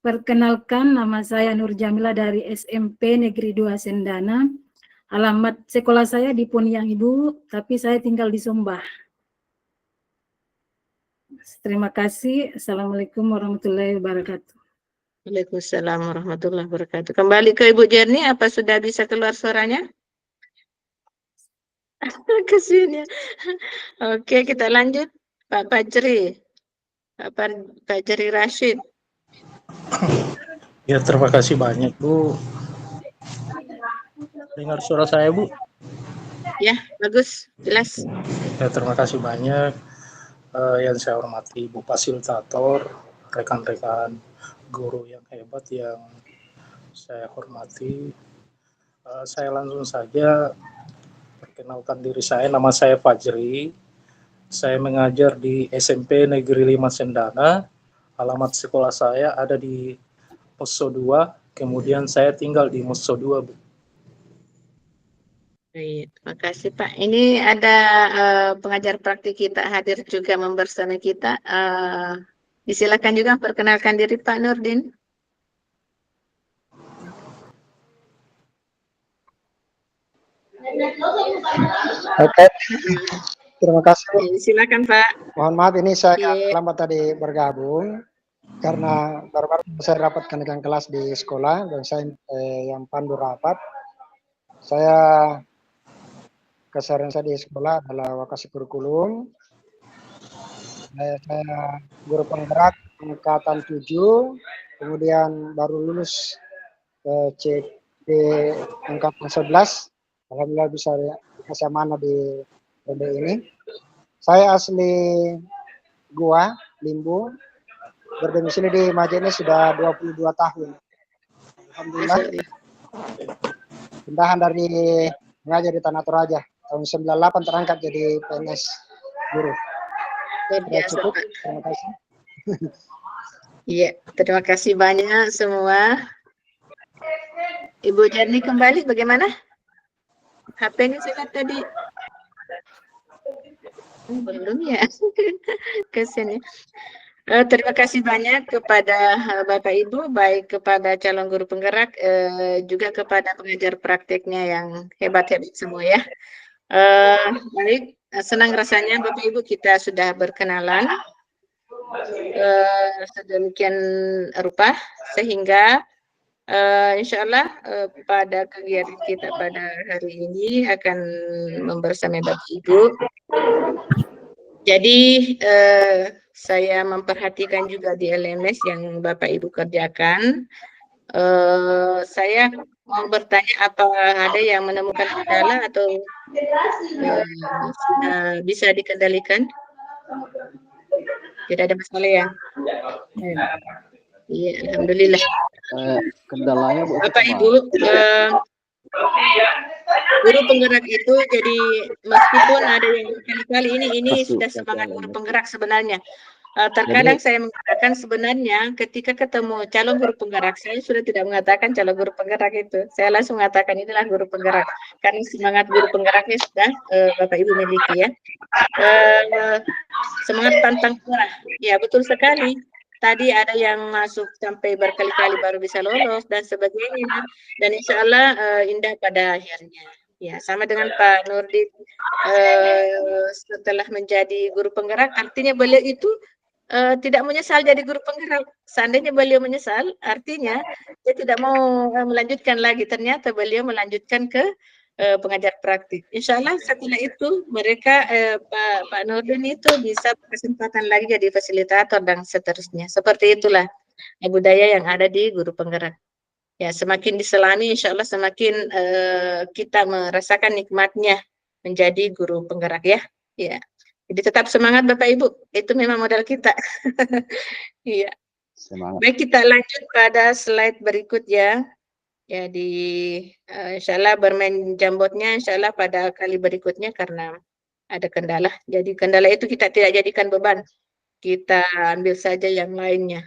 Perkenalkan, nama saya Nur Jamila dari SMP Negeri 2 Sendana. Alamat sekolah saya di Poniang, Ibu, tapi saya tinggal di Sombah. Terima kasih. Assalamualaikum warahmatullahi wabarakatuh. Waalaikumsalam warahmatullahi wabarakatuh. Kembali ke Ibu Jerni, apa sudah bisa keluar suaranya? Kesini. Oke, kita lanjut. Pak Fajri. Pak Fajri Rashid. Ya, terima kasih banyak, Bu. Dengar suara saya, Bu? Ya, bagus, jelas. Ya, terima kasih banyak. Yang saya hormati Ibu Fasilitator, rekan-rekan guru yang hebat yang saya hormati. Saya langsung saja perkenalkan diri saya, nama saya Fajri. Saya mengajar di SMP Negeri 5 Sendana. Alamat sekolah saya ada di Musso 2, kemudian saya tinggal di Musso 2, Bu. Terima kasih Pak. Ini ada pengajar praktik kita hadir juga membersama kita. Disilakan juga perkenalkan diri Pak Nurdin. Oke. Terima kasih. Silakan Pak. Mohon maaf ini saya lambat tadi bergabung karena baru-baru saya dapatkan dengan kelas di sekolah dan saya yang pandu rapat. Saya keseharian saya di sekolah adalah wakasi kurikulum. Saya guru penggerak angkatan 7, kemudian baru lulus cek di angkatan 11. Alhamdulillah bisa kasih amanah di periode ini. Saya asli Limbu, berdomisili di Majelis sudah 22 tahun. Alhamdulillah. Pindahan dari mengajar di Tanah Toraja. Tahun 98 terangkat jadi PNS guru. Luar Sudah biasa, cukup. Pak. Terima kasih. Iya, terima kasih banyak semua. Ibu Jarni kembali bagaimana? HP-nya saya lihat tadi. Belum ya. Kesian ya. Terima kasih banyak kepada Bapak Ibu, baik kepada calon guru penggerak, juga kepada pengajar prakteknya yang hebat-hebat semua ya. Baik, senang rasanya Bapak Ibu kita sudah berkenalan sedemikian rupa sehingga insya Allah pada kegiatan kita pada hari ini akan membersamai Bapak Ibu. Jadi saya memperhatikan juga di LMS yang Bapak Ibu kerjakan. Saya mau bertanya apa ada yang menemukan kendala atau sudah bisa dikendalikan? Tidak ada masalah ya? Iya, alhamdulillah. Kendalanya Bu, Bapak Ibu, guru penggerak itu jadi meskipun ada yang kali ini sudah semangat guru penggerak sebenarnya. Terkadang saya mengatakan sebenarnya ketika ketemu calon guru penggerak, saya sudah tidak mengatakan calon guru penggerak itu. Saya langsung mengatakan inilah guru penggerak. Karena semangat guru penggeraknya sudah Bapak Ibu miliki ya. Semangat pantang menyerah. Ya betul sekali. Tadi ada yang masuk sampai berkali-kali baru bisa lolos dan sebagainya. Dan insya Allah indah pada akhirnya. Ya, sama dengan Pak Nurdin setelah menjadi guru penggerak, artinya beliau itu tidak menyesal jadi guru penggerak. Seandainya beliau menyesal, artinya dia tidak mau melanjutkan lagi. Ternyata beliau melanjutkan ke pengajar praktik. Insya Allah setelah itu mereka Pak Nurdin itu bisa berkesempatan lagi jadi fasilitator dan seterusnya. Seperti itulah budaya yang ada di guru penggerak. Ya, semakin diselami, insya Allah semakin kita merasakan nikmatnya menjadi guru penggerak ya. Ya. Jadi tetap semangat Bapak Ibu, itu memang modal kita. Iya. Semangat. Baik, kita lanjut pada slide berikut ya. Ya, insya Allah bermain jambotnya, insya Allah pada kali berikutnya karena ada kendala. Jadi kendala itu kita tidak jadikan beban, kita ambil saja yang lainnya.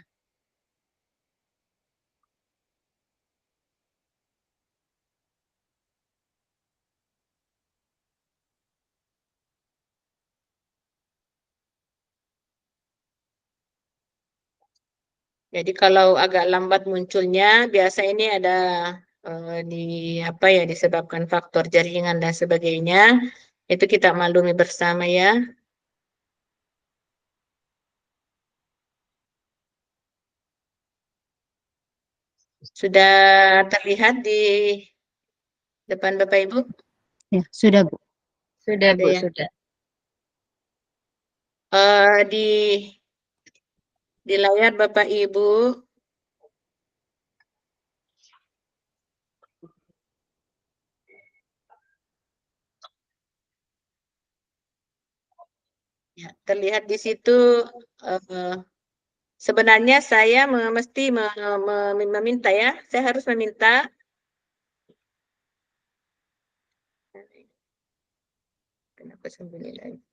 Jadi kalau agak lambat munculnya, biasa ini ada disebabkan faktor jaringan dan sebagainya. Itu kita maklumi bersama ya. Sudah terlihat di depan Bapak Ibu? Ya, sudah Bu. Sudah Ada Bu, ya? sudah. Di layar Bapak Ibu ya, terlihat di situ sebenarnya saya mesti meminta ya, saya harus meminta kenapa sembunyi lagi?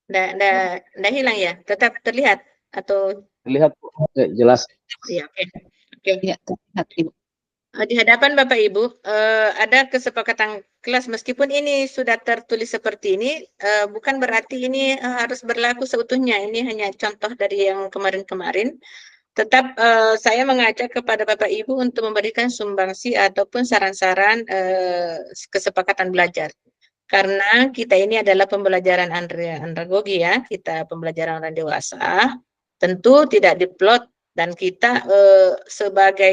Nggak hilang ya? Tetap terlihat atau? Terlihat jelas. Iya, oke. Ya, terlihat Ibu. Di hadapan Bapak Ibu ada kesepakatan kelas meskipun ini sudah tertulis seperti ini bukan berarti ini harus berlaku seutuhnya. Ini hanya contoh dari yang kemarin-kemarin. Tetap saya mengajak kepada Bapak Ibu untuk memberikan sumbangsi ataupun saran-saran kesepakatan belajar. Karena kita ini adalah pembelajaran andragogi ya, kita pembelajaran orang dewasa. Tentu tidak diplot dan kita sebagai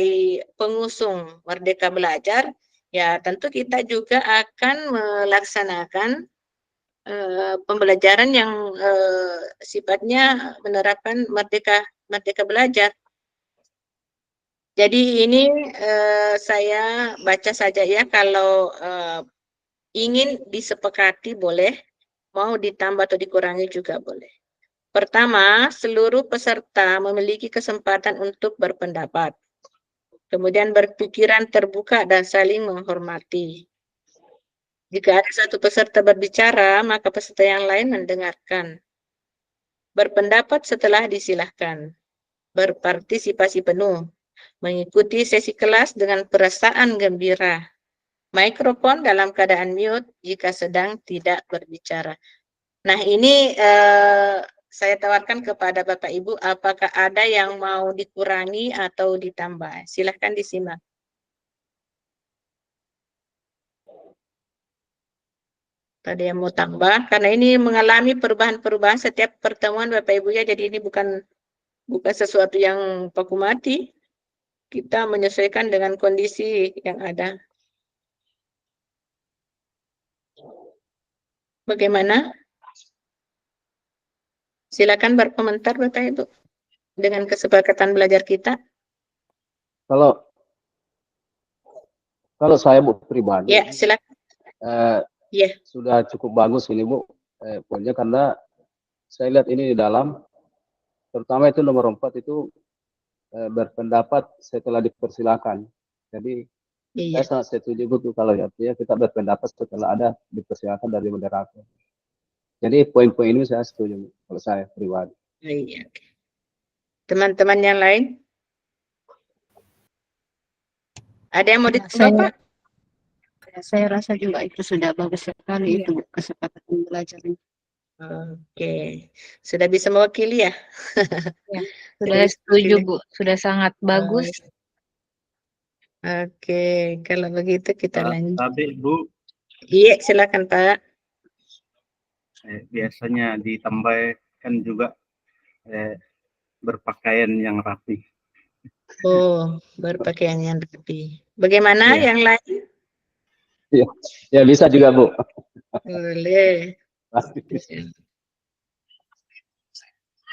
pengusung Merdeka Belajar, ya tentu kita juga akan melaksanakan pembelajaran yang sifatnya menerapkan Merdeka Belajar. Jadi ini saya baca saja ya, kalau ingin disepakati boleh, mau ditambah atau dikurangi juga boleh. Pertama, seluruh peserta memiliki kesempatan untuk berpendapat. Kemudian berpikiran terbuka dan saling menghormati. Jika ada satu peserta berbicara, maka peserta yang lain mendengarkan. Berpendapat setelah disilahkan. Berpartisipasi penuh. Mengikuti sesi kelas dengan perasaan gembira. Mikrofon dalam keadaan mute jika sedang tidak berbicara. Nah, ini saya tawarkan kepada Bapak Ibu, apakah ada yang mau dikurangi atau ditambah? Silahkan disimak. Tadi yang mau tambah, karena ini mengalami perubahan-perubahan setiap pertemuan Bapak Ibu ya, jadi ini bukan sesuatu yang baku mati. Kita menyesuaikan dengan kondisi yang ada. Bagaimana? Silakan berkomentar Bapak Ibu dengan kesepakatan belajar kita. Kalau saya Bu pribadi, Ya, silakan. Ya. Sudah cukup bagus ini Bu, poinnya karena saya lihat ini di dalam, terutama itu nomor 4 itu berpendapat setelah dipersilakan. Jadi saya sangat setuju Bu kalau artinya kita berpendapat setelah ada dipersilakan dari moderator. Jadi poin-poin ini saya setuju kalau saya pribadi. Iya. Teman-teman yang lain? Ada yang mau ditambah, Pak? Saya rasa juga itu sudah bagus sekali itu kesepakatan belajar. Oke, sudah bisa mewakili ya? Ya, sudah setuju Bu, sudah sangat bagus. Oke, kalau begitu kita lanjut. Tadi Bu, Iya, silakan Pak. Biasanya ditambahkan juga berpakaian yang rapi. Oh, berpakaian yang rapi. Bagaimana yang lain? Ya bisa juga Bu. Boleh.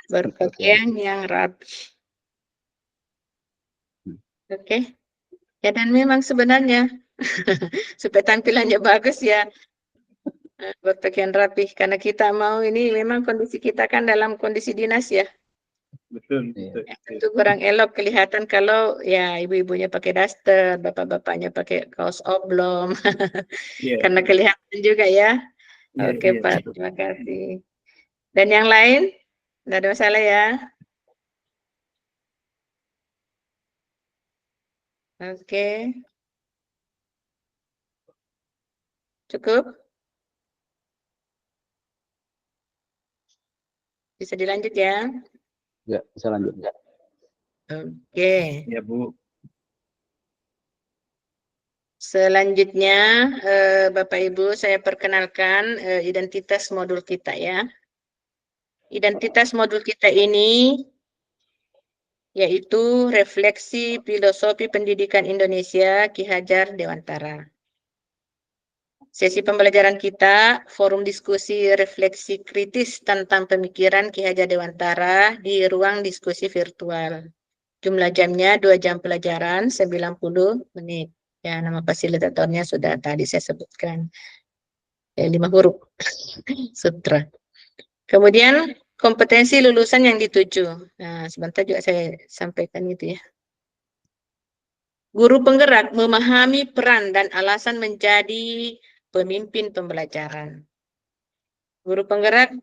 Berpakaian yang rapi. Oke. Ya, dan memang sebenarnya supaya tampilannya bagus ya, berpakaian rapi, karena kita mau ini memang kondisi kita kan dalam kondisi dinas ya. Betul. Ya, tentu kurang elok kelihatan kalau ya ibu-ibunya pakai daster, bapak-bapaknya pakai kaos oblong. Karena kelihatan juga ya. Oke Pak, terima kasih. Dan yang lain? Tidak ada masalah ya? Oke. Cukup? Bisa dilanjut ya? Ya, bisa lanjut. Ya. Oke. Ya Bu. Selanjutnya, Bapak Ibu, saya perkenalkan identitas modul kita ya. Identitas modul kita ini yaitu Refleksi Filosofi Pendidikan Indonesia Ki Hajar Dewantara. Sesi pembelajaran kita, forum diskusi refleksi kritis tentang pemikiran Ki Hajar Dewantara di ruang diskusi virtual. Jumlah jamnya 2 jam pelajaran, 90 menit. Ya, nama fasilitatornya sudah tadi saya sebutkan. 5 huruf. Sutra. Kemudian, kompetensi lulusan yang dituju. Nah, sebentar juga saya sampaikan itu ya. Guru penggerak memahami peran dan alasan menjadi pemimpin pembelajaran. Guru penggerak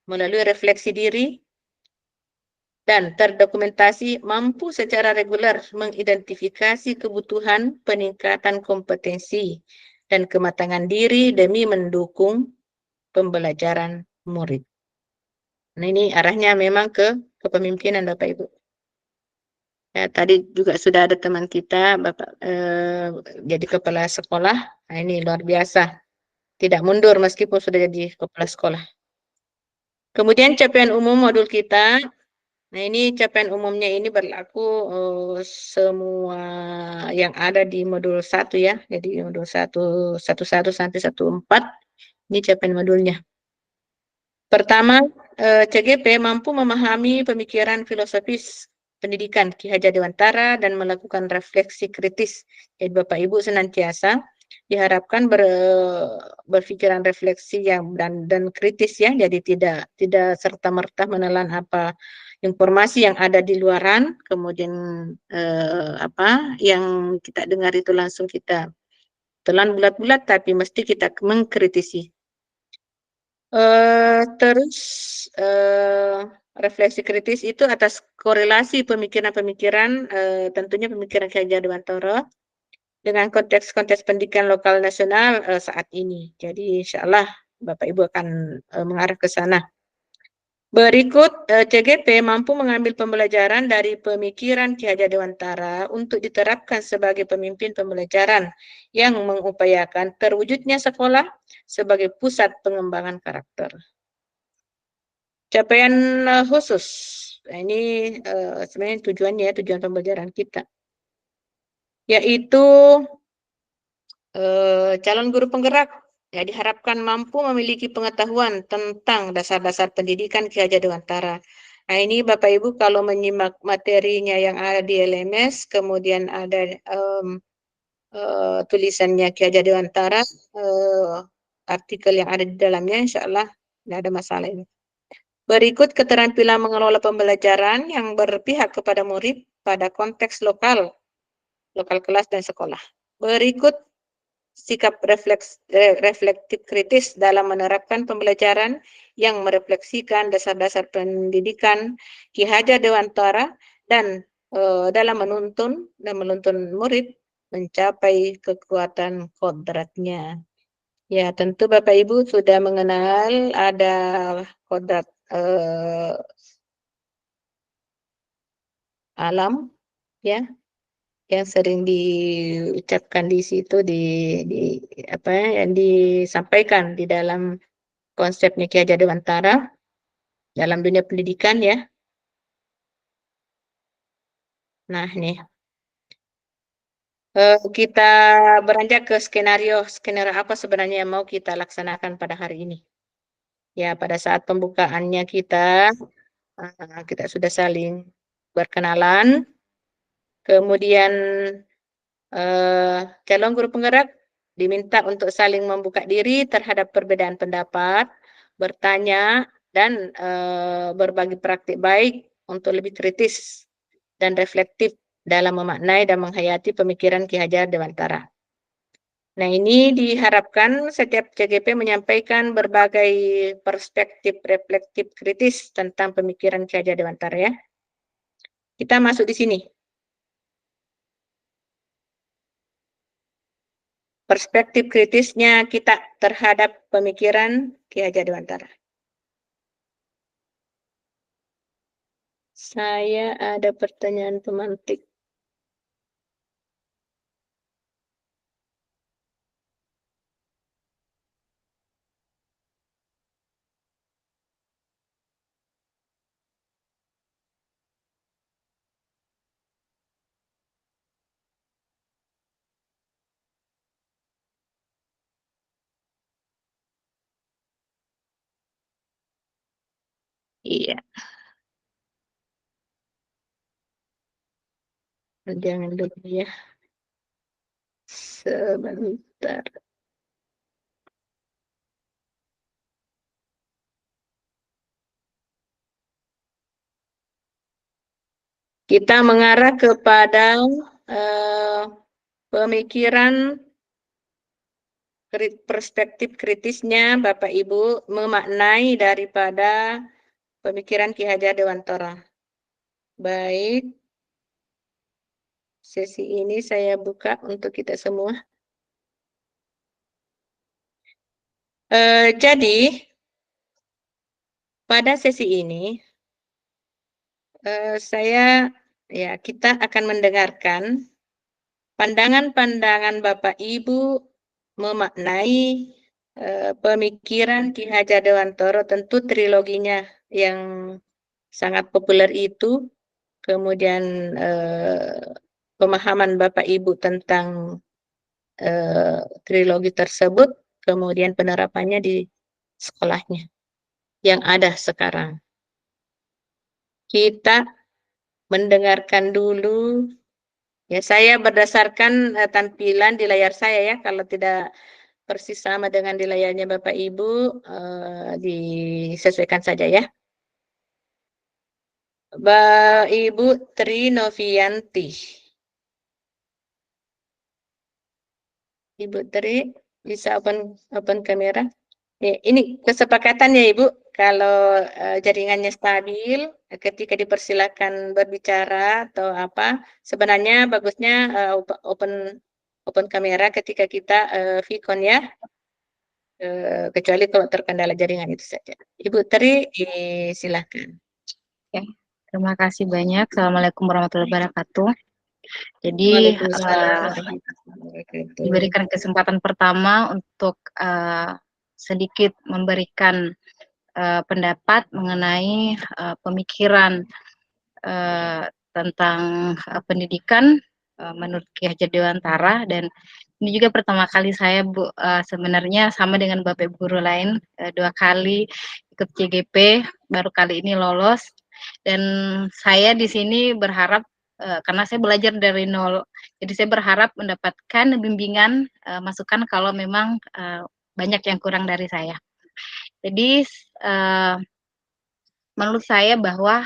melalui refleksi diri dan terdokumentasi mampu secara reguler mengidentifikasi kebutuhan peningkatan kompetensi dan kematangan diri demi mendukung pembelajaran murid. Nah, ini arahnya memang ke kepemimpinan Bapak Ibu. Ya, tadi juga sudah ada teman kita, Bapak jadi kepala sekolah. Nah, ini luar biasa. Tidak mundur meskipun sudah jadi kepala sekolah. Kemudian capaian umum modul kita. Nah, ini capaian umumnya ini berlaku semua yang ada di modul 1 ya. Jadi modul 1, 11 sampai 14. Ini capaian modulnya. Pertama, CGP mampu memahami pemikiran filosofis pendidikan Ki Hajar Dewantara dan melakukan refleksi kritis. Jadi Bapak Ibu senantiasa diharapkan berpikiran refleksi yang dan kritis ya, jadi tidak serta-merta menelan apa informasi yang ada di luaran, kemudian apa yang kita dengar itu langsung kita telan bulat-bulat, tapi mesti kita mengkritisi. Terus refleksi kritis itu atas korelasi pemikiran-pemikiran, tentunya pemikiran Ki Hajar Dewantara dengan konteks-konteks pendidikan lokal nasional saat ini. Jadi insyaallah Bapak Ibu akan mengarah ke sana. Berikut CGP mampu mengambil pembelajaran dari pemikiran Ki Hajar Dewantara untuk diterapkan sebagai pemimpin pembelajaran yang mengupayakan terwujudnya sekolah sebagai pusat pengembangan karakter. Capaian khusus, nah, ini sebenarnya tujuannya, tujuan pembelajaran kita, yaitu calon guru penggerak ya diharapkan mampu memiliki pengetahuan tentang dasar-dasar pendidikan Ki Hajar Dewantara. Nah ini Bapak Ibu kalau menyimak materinya yang ada di LMS, kemudian ada tulisannya Ki Hajar Dewantara, artikel yang ada di dalamnya, insya Allah tidak ada masalah ini. Berikut keterampilan mengelola pembelajaran yang berpihak kepada murid pada konteks lokal kelas dan sekolah. Berikut sikap reflektif kritis dalam menerapkan pembelajaran yang merefleksikan dasar-dasar pendidikan Ki Hajar Dewantara dan dalam menuntun murid mencapai kekuatan kodratnya. Ya, tentu Bapak Ibu sudah mengenal ada kodrat alam ya yang sering diucapkan di situ di apa yang disampaikan di dalam konsepnya Ki Hajar Dewantara dalam dunia pendidikan ya. Nah, nih kita beranjak ke skenario apa sebenarnya yang mau kita laksanakan pada hari ini. Ya, pada saat pembukaannya kita sudah saling berkenalan, kemudian calon guru penggerak diminta untuk saling membuka diri terhadap perbedaan pendapat, bertanya, dan berbagi praktik baik untuk lebih kritis dan reflektif dalam memaknai dan menghayati pemikiran Ki Hajar Dewantara. Nah, ini diharapkan setiap CGP menyampaikan berbagai perspektif reflektif kritis tentang pemikiran Ki Hajar Dewantara ya. Kita masuk di sini. Perspektif kritisnya kita terhadap pemikiran Ki Hajar Dewantara. Saya ada pertanyaan pemantik. Iya. Jangan dulu ya. Sebentar. Kita mengarah kepada pemikiran perspektif kritisnya Bapak Ibu memaknai daripada pemikiran Ki Hajar Dewantara. Baik. Sesi ini saya buka untuk kita semua. Jadi pada sesi ini kita akan mendengarkan pandangan-pandangan Bapak Ibu memaknai pemikiran Ki Hajar Dewantara, tentu triloginya yang sangat populer itu, kemudian pemahaman Bapak Ibu tentang trilogi tersebut, kemudian penerapannya di sekolahnya yang ada sekarang. Kita mendengarkan dulu Ya, saya berdasarkan tampilan di layar saya ya, kalau tidak persis sama dengan di layarnya Bapak Ibu, disesuaikan saja ya. Ibu Tri Novianti. Ibu Tri, bisa open kamera? Ya, ini kesepakatan ya Ibu, kalau jaringannya stabil, ketika dipersilakan berbicara atau apa, sebenarnya bagusnya open kamera ketika kita Vicon ya, kecuali kalau terkendala jaringan itu saja. Ibu Tri, silakan. Oke, terima kasih banyak. Assalamualaikum warahmatullahi wabarakatuh. Jadi diberikan kesempatan pertama untuk sedikit memberikan pendapat mengenai pemikiran tentang pendidikan menurut Ki Hajar Dewantara, dan ini juga pertama kali saya Bu, sebenarnya sama dengan Bapak Ibu guru lain 2 kali ikut CGP, baru kali ini lolos, dan saya di sini berharap karena saya belajar dari nol, jadi saya berharap mendapatkan bimbingan masukan kalau memang banyak yang kurang dari saya. Jadi menurut saya bahwa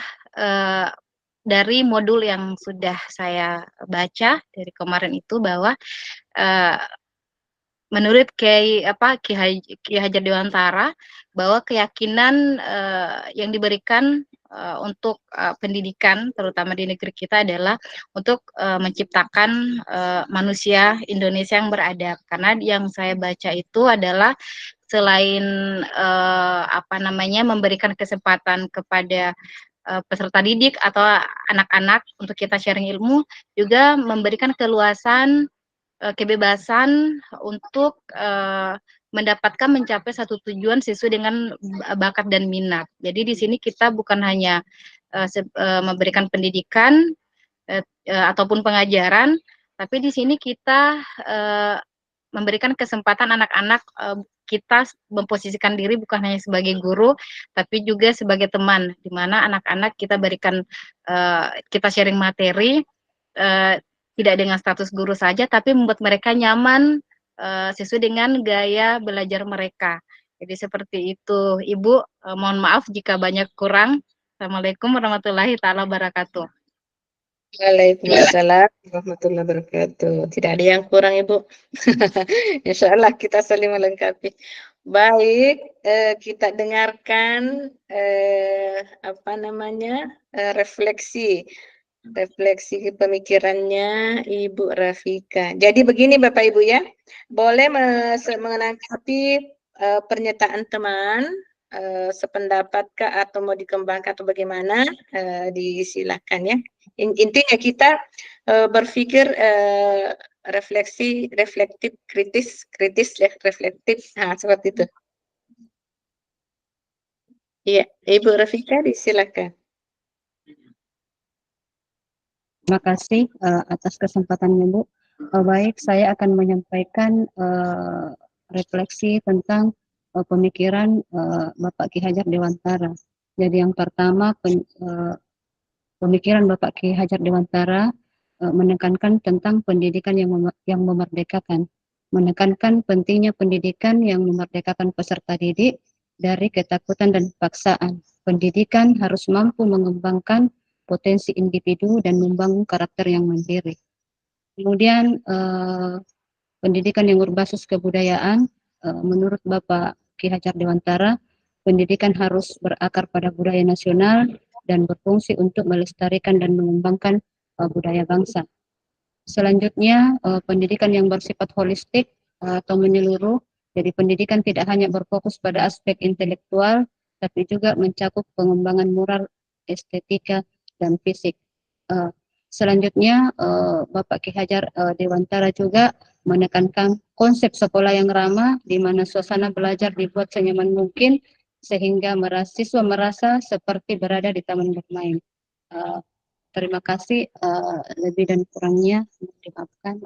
dari modul yang sudah saya baca dari kemarin itu bahwa menurut Ki Hajar Dewantara bahwa keyakinan yang diberikan untuk pendidikan terutama di negeri kita adalah untuk menciptakan manusia Indonesia yang beradab, karena yang saya baca itu adalah selain memberikan kesempatan kepada peserta didik atau anak-anak untuk kita sharing ilmu, juga memberikan keluasan kebebasan untuk mendapatkan mencapai satu tujuan sesuai dengan bakat dan minat. Jadi di sini kita bukan hanya memberikan pendidikan ataupun pengajaran, tapi di sini kita memberikan kesempatan anak-anak kita memposisikan diri bukan hanya sebagai guru, tapi juga sebagai teman, di mana anak-anak kita berikan kita sharing materi tidak dengan status guru saja, tapi membuat mereka nyaman sesuai dengan gaya belajar mereka. Jadi seperti itu, Ibu. Mohon maaf jika banyak kurang. Assalamualaikum warahmatullahi taala wabarakatuh. Waalaikumsalam warahmatullahi wabarakatuh. Tidak ada yang kurang Ibu. Insya Allah kita saling melengkapi. Baik, kita dengarkan refleksi pemikirannya Ibu Rafika. Jadi begini Bapak Ibu ya, boleh menanggapi pernyataan teman, sependapatkah atau mau dikembangkan atau bagaimana, disilakan ya. Intinya kita berpikir reflektif, kritis ya, reflektif, seperti itu. Iya, Ibu Rafika disilakan. Terima kasih atas kesempatannya Bu. Baik, saya akan menyampaikan refleksi tentang pemikiran Bapak Ki Hajar Dewantara. Jadi yang pertama pemikiran Bapak Ki Hajar Dewantara menekankan tentang pendidikan yang memerdekakan, menekankan pentingnya pendidikan yang memerdekakan peserta didik dari ketakutan dan paksaan. Pendidikan harus mampu mengembangkan potensi individu dan membangun karakter yang mandiri. Kemudian pendidikan yang berbasis kebudayaan, menurut Bapak Ki Hajar Dewantara, pendidikan harus berakar pada budaya nasional dan berfungsi untuk melestarikan dan mengembangkan budaya bangsa. Selanjutnya, pendidikan yang bersifat holistik atau menyeluruh. Jadi pendidikan tidak hanya berfokus pada aspek intelektual, tapi juga mencakup pengembangan moral, estetika, dan fisik. Selanjutnya, Bapak Ki Hajar Dewantara juga menekankan konsep sekolah yang ramah, di mana suasana belajar dibuat senyaman mungkin, sehingga siswa merasa seperti berada di taman bermain. Terima kasih, lebih dan kurangnya dimaafkan.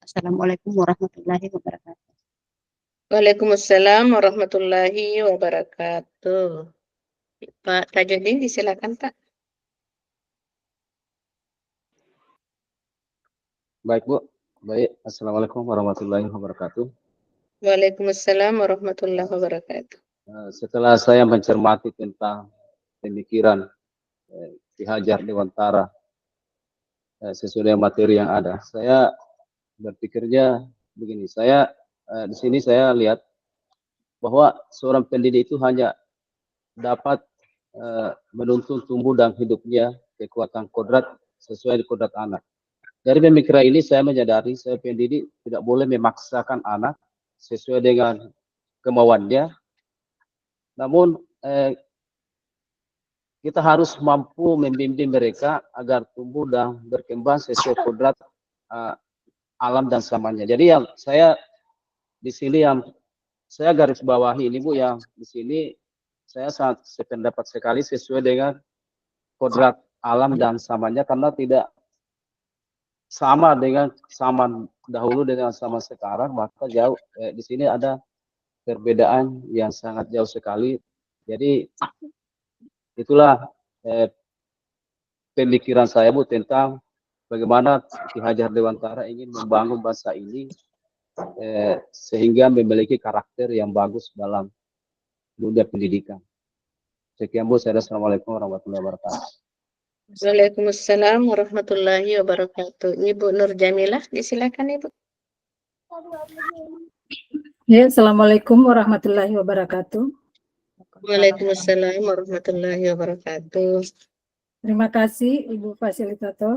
Assalamualaikum warahmatullahi wabarakatuh. Waalaikumsalam warahmatullahi wabarakatuh. Pak Tajuddin disilakan Pak. Baik Bu, baik. Assalamualaikum warahmatullahi wabarakatuh. Waalaikumsalam warahmatullahi wabarakatuh. Setelah saya mencermati tentang pemikiran Ki Hajar Dewantara sesuai dengan materi yang ada, saya berpikirnya begini. Saya di sini saya lihat bahwa seorang pendidik itu hanya dapat menuntun tumbuh dan hidupnya kekuatan kodrat sesuai dengan kodrat anak. Dari pemikiran ini saya menyadari saya pendidik tidak boleh memaksakan anak sesuai dengan kemauannya. Namun kita harus mampu membimbing mereka agar tumbuh dan berkembang sesuai kodrat alam dan samanya. Jadi yang saya di sini yang saya garis bawahi ini Bu, yang di sini saya sangat sependapat sekali sesuai dengan kodrat alam dan samanya, karena tidak sama dengan zaman dahulu dengan zaman sekarang, maka jauh di sini ada perbedaan yang sangat jauh sekali. Jadi itulah pemikiran saya Bu tentang bagaimana Ki Hajar Dewantara ingin membangun bangsa ini sehingga memiliki karakter yang bagus dalam dunia pendidikan. Sekian Bu, saya Assalamualaikum warahmatullahi wabarakatuh. Waalaikumsalam warahmatullahi wabarakatuh. Ibu Nur Jamilah, disilakan Ibu. Ya, Assalamualaikum warahmatullahi wabarakatuh. Waalaikumsalam warahmatullahi wabarakatuh. Terima kasih Ibu Fasilitator,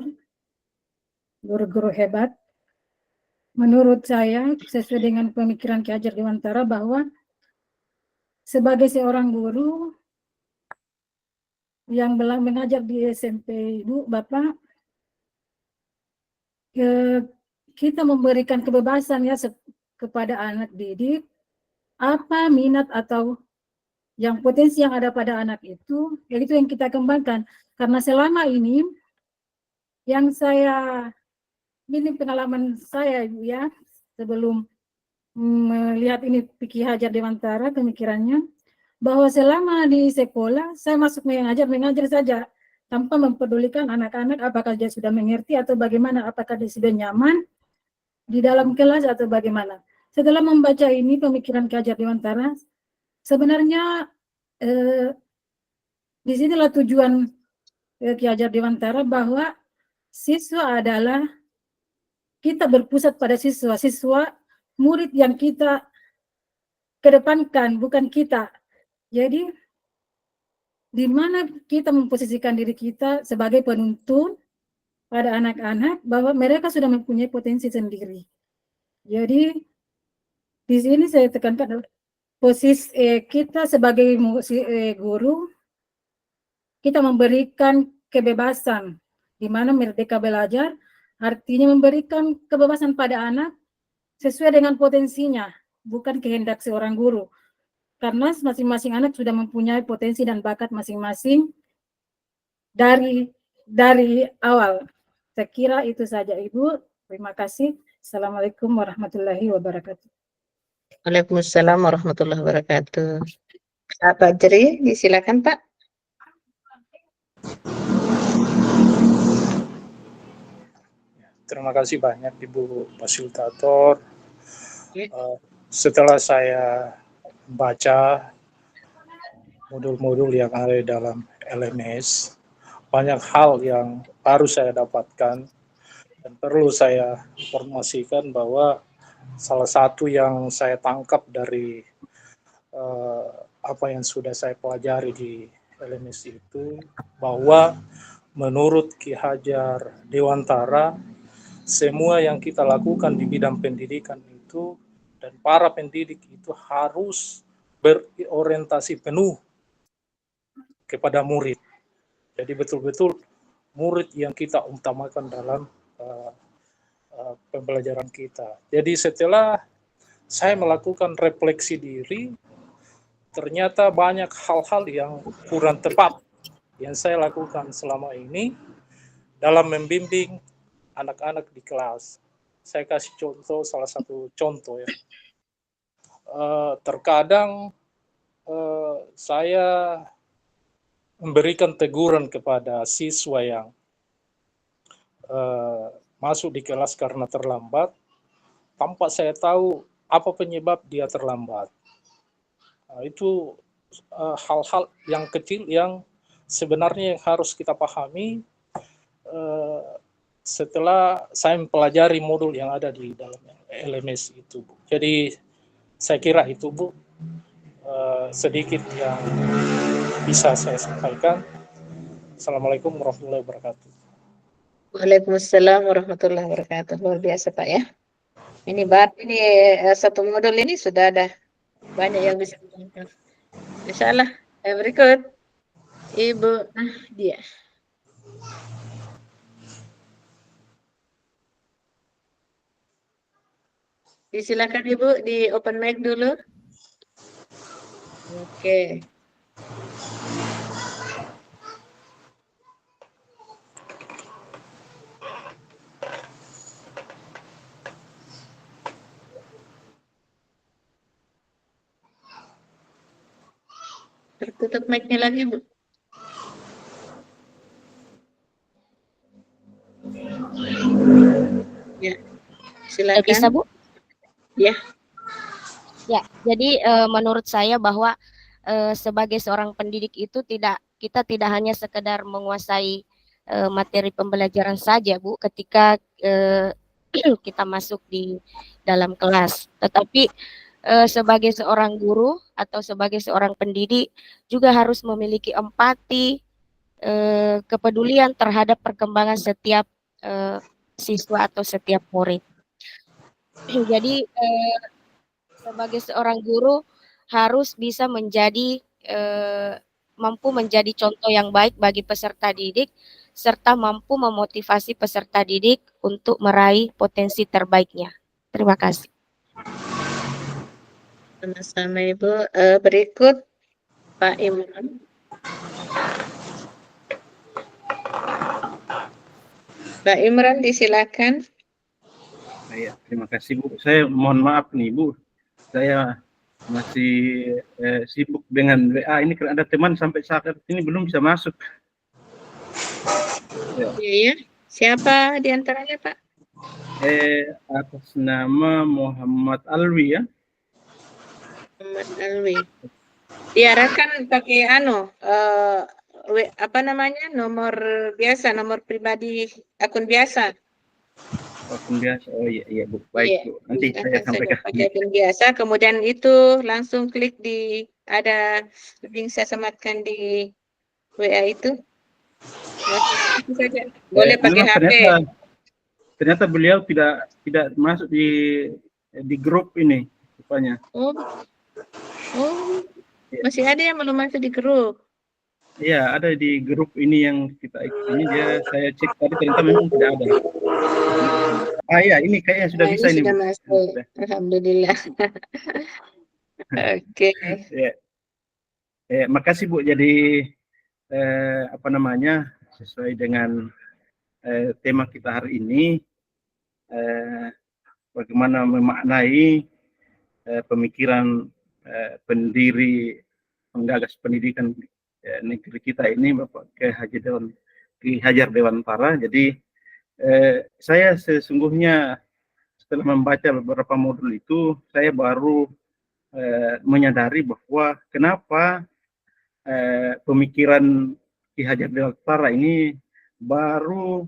guru-guru hebat. Menurut saya, sesuai dengan pemikiran Ki Hajar Dewantara, bahwa sebagai seorang guru yang mengajar di SMP, Ibu, Bapak, kita memberikan kebebasan ya kepada anak didik, apa minat atau yang potensi yang ada pada anak itu, yaitu yang kita kembangkan. Karena selama ini, yang saya, ini pengalaman saya Ibu ya, sebelum melihat ini Ki Hajar Dewantara, pemikirannya, bahwa selama di sekolah, saya masuk mengajar saja, tanpa mempedulikan anak-anak apakah dia sudah mengerti atau bagaimana, apakah dia sudah nyaman di dalam kelas atau bagaimana. Setelah membaca ini pemikiran Ki Hajar Dewantara, sebenarnya di sinilah tujuan Ki Hajar Dewantara, bahwa siswa adalah kita berpusat pada siswa murid yang kita kedepankan, bukan kita. Jadi di mana kita memposisikan diri kita sebagai penuntun pada anak-anak, bahwa mereka sudah mempunyai potensi sendiri. Jadi di sini saya tekankan posisi kita sebagai guru, kita memberikan kebebasan, di mana merdeka belajar artinya memberikan kebebasan pada anak sesuai dengan potensinya, bukan kehendak seorang guru. Karena masing-masing anak sudah mempunyai potensi dan bakat masing-masing dari awal. Saya kira itu saja Ibu. Terima kasih. Assalamualaikum warahmatullahi wabarakatuh. Waalaikumsalam warahmatullahi wabarakatuh. Pak Jeri, disilakan Pak. Terima kasih banyak Ibu Fasilitator. Setelah saya baca modul-modul yang ada dalam LMS, banyak hal yang baru saya dapatkan dan perlu saya informasikan, bahwa salah satu yang saya tangkap dari apa yang sudah saya pelajari di LMS itu, bahwa menurut Ki Hajar Dewantara, semua yang kita lakukan di bidang pendidikan itu dan para pendidik itu harus berorientasi penuh kepada murid. Jadi betul-betul murid yang kita utamakan dalam pembelajaran kita. Jadi setelah saya melakukan refleksi diri, ternyata banyak hal-hal yang kurang tepat yang saya lakukan selama ini dalam membimbing anak-anak di kelas. Saya kasih contoh, salah satu contoh ya. Terkadang saya memberikan teguran kepada siswa yang masuk di kelas karena terlambat, tanpa saya tahu apa penyebab dia terlambat. Nah, itu hal-hal yang kecil yang sebenarnya yang harus kita pahami setelah saya mempelajari modul yang ada di dalam LMS itu, Bu. Jadi saya kira itu, Bu, sedikit yang bisa saya sampaikan. Assalamualaikum warahmatullahi wabarakatuh. Waalaikumsalam warahmatullahi wabarakatuh. Luar biasa, Pak, ya. Ini satu modul ini sudah ada banyak yang bisa dilakukan. Insyaallah. Berikut Ibu Nahdia. Disilakan Ibu di open mic dulu. Oke. Tertutup mic-nya lagi, Bu. Ya, silakan. Bisa, Bu? Ya. Ya, jadi menurut saya bahwa sebagai seorang pendidik itu kita tidak hanya sekedar menguasai materi pembelajaran saja, Bu, ketika kita masuk di dalam kelas, tetapi sebagai seorang guru atau sebagai seorang pendidik juga harus memiliki empati, kepedulian terhadap perkembangan setiap siswa atau setiap murid. Jadi sebagai seorang guru harus bisa mampu menjadi contoh yang baik bagi peserta didik serta mampu memotivasi peserta didik untuk meraih potensi terbaiknya. Terima kasih. Sama-sama, Ibu. Berikut Pak Imran. Pak Imran, disilakan. Ya, terima kasih, Bu. Saya mohon maaf nih, Bu. Saya masih sibuk dengan WA ini karena ada teman sampai saat ini belum bisa masuk. Iya. Siapa di antaranya, Pak? Atas nama Muhammad Alwi, ya. Muhammad Alwi. Diarahkan pakai nomor biasa, nomor pribadi, akun biasa. Akun biasa. Oh iya, Bu. Baik, iya, Bu. Nanti saya sampaikan. Pakai akun biasa, kemudian itu langsung klik ada link saya sematkan di WA itu. Itu saja. Boleh pakai HP. Ternyata beliau tidak masuk di grup ini, rupanya. Oh, masih ada yang belum masuk di grup. Iya, ada di grup ini yang kita ikut ini, saya cek tadi ternyata memang tidak ada. Iya, ini kayaknya sudah bisa ini. Sudah masuk. Alhamdulillah. Oke. Makasih, Bu. Jadi sesuai dengan tema kita hari ini, bagaimana memaknai pemikiran pendiri penggagas pendidikan negeri kita ini, Bapak Ki Hajar Dewantara. Jadi saya sesungguhnya setelah membaca beberapa modul itu, saya baru menyadari bahwa kenapa pemikiran Ki Hajar Dewantara ini baru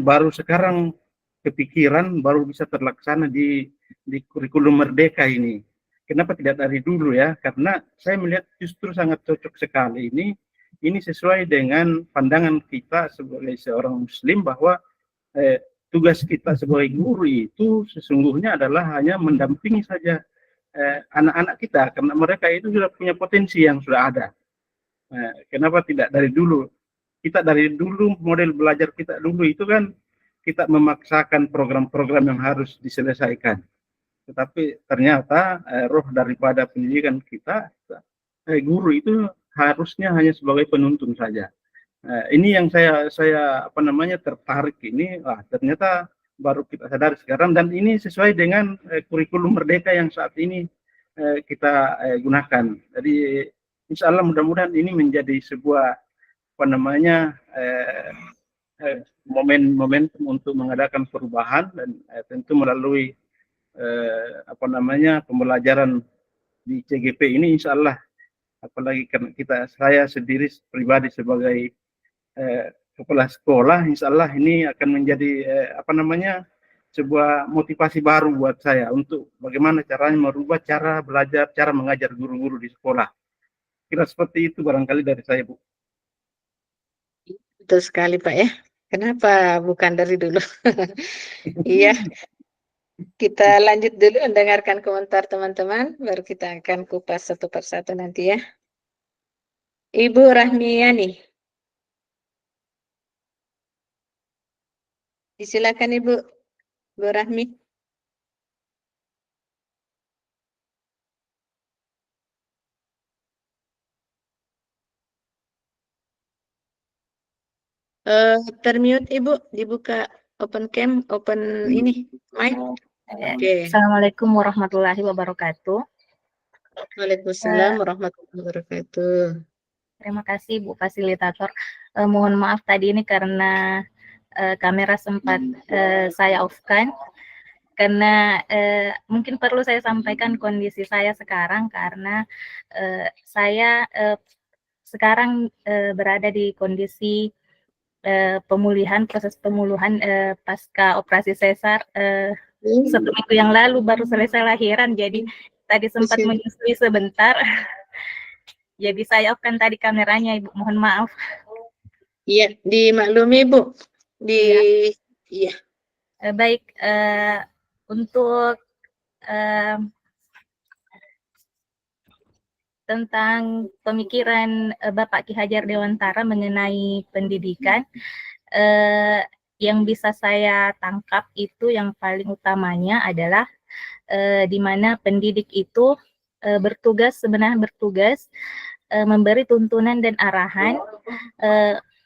baru sekarang kepikiran, baru bisa terlaksana di kurikulum Merdeka ini. Kenapa tidak dari dulu, ya? Karena saya melihat justru sangat cocok sekali ini sesuai dengan pandangan kita sebagai seorang Muslim bahwa tugas kita sebagai guru itu sesungguhnya adalah hanya mendampingi saja anak-anak kita, karena mereka itu sudah punya potensi yang sudah ada. Kenapa tidak dari dulu? Kita dari dulu, model belajar kita dulu itu kan kita memaksakan program-program yang harus diselesaikan. Tetapi ternyata roh daripada pendidikan kita, guru itu harusnya hanya sebagai penuntun saja. Ini yang saya tertarik ini, ternyata baru kita sadari sekarang, dan ini sesuai dengan kurikulum Merdeka yang saat ini kita gunakan. Jadi insya Allah mudah-mudahan ini menjadi sebuah momentum untuk mengadakan perubahan dan tentu melalui pembelajaran di CGP ini insya Allah, apalagi karena saya sendiri pribadi sebagai kepala sekolah, insya Allah ini akan menjadi sebuah motivasi baru buat saya untuk bagaimana caranya merubah cara belajar, cara mengajar guru-guru di sekolah. Kira seperti itu barangkali dari saya, Bu. Betul sekali Pak ya. Kenapa bukan dari dulu? Iya. Kita lanjut dulu mendengarkan komentar teman-teman, baru kita akan kupas satu persatu nanti ya. Ibu Rahmiyani. Silakan Ibu Rahmi. Termute Ibu, dibuka open cam, open ini mic. Oke. Assalamualaikum warahmatullahi wabarakatuh. Waalaikumsalam warahmatullahi wabarakatuh. Terima kasih Bu Fasilitator. Mohon maaf tadi ini karena kamera sempat saya off-kan. Karena mungkin perlu saya sampaikan kondisi saya sekarang karena saya sekarang berada di kondisi proses pemulihan pasca operasi sesar 1 minggu yang lalu baru selesai lahiran, jadi tadi sempat menyusui sebentar. Jadi saya off-kan tadi kameranya Ibu, mohon maaf. Iya, dimaklumi Bu. Iya. Baik, untuk tentang pemikiran Bapak Ki Hajar Dewantara mengenai pendidikan, yang bisa saya tangkap itu yang paling utamanya adalah di mana pendidik itu bertugas memberi tuntunan dan arahan,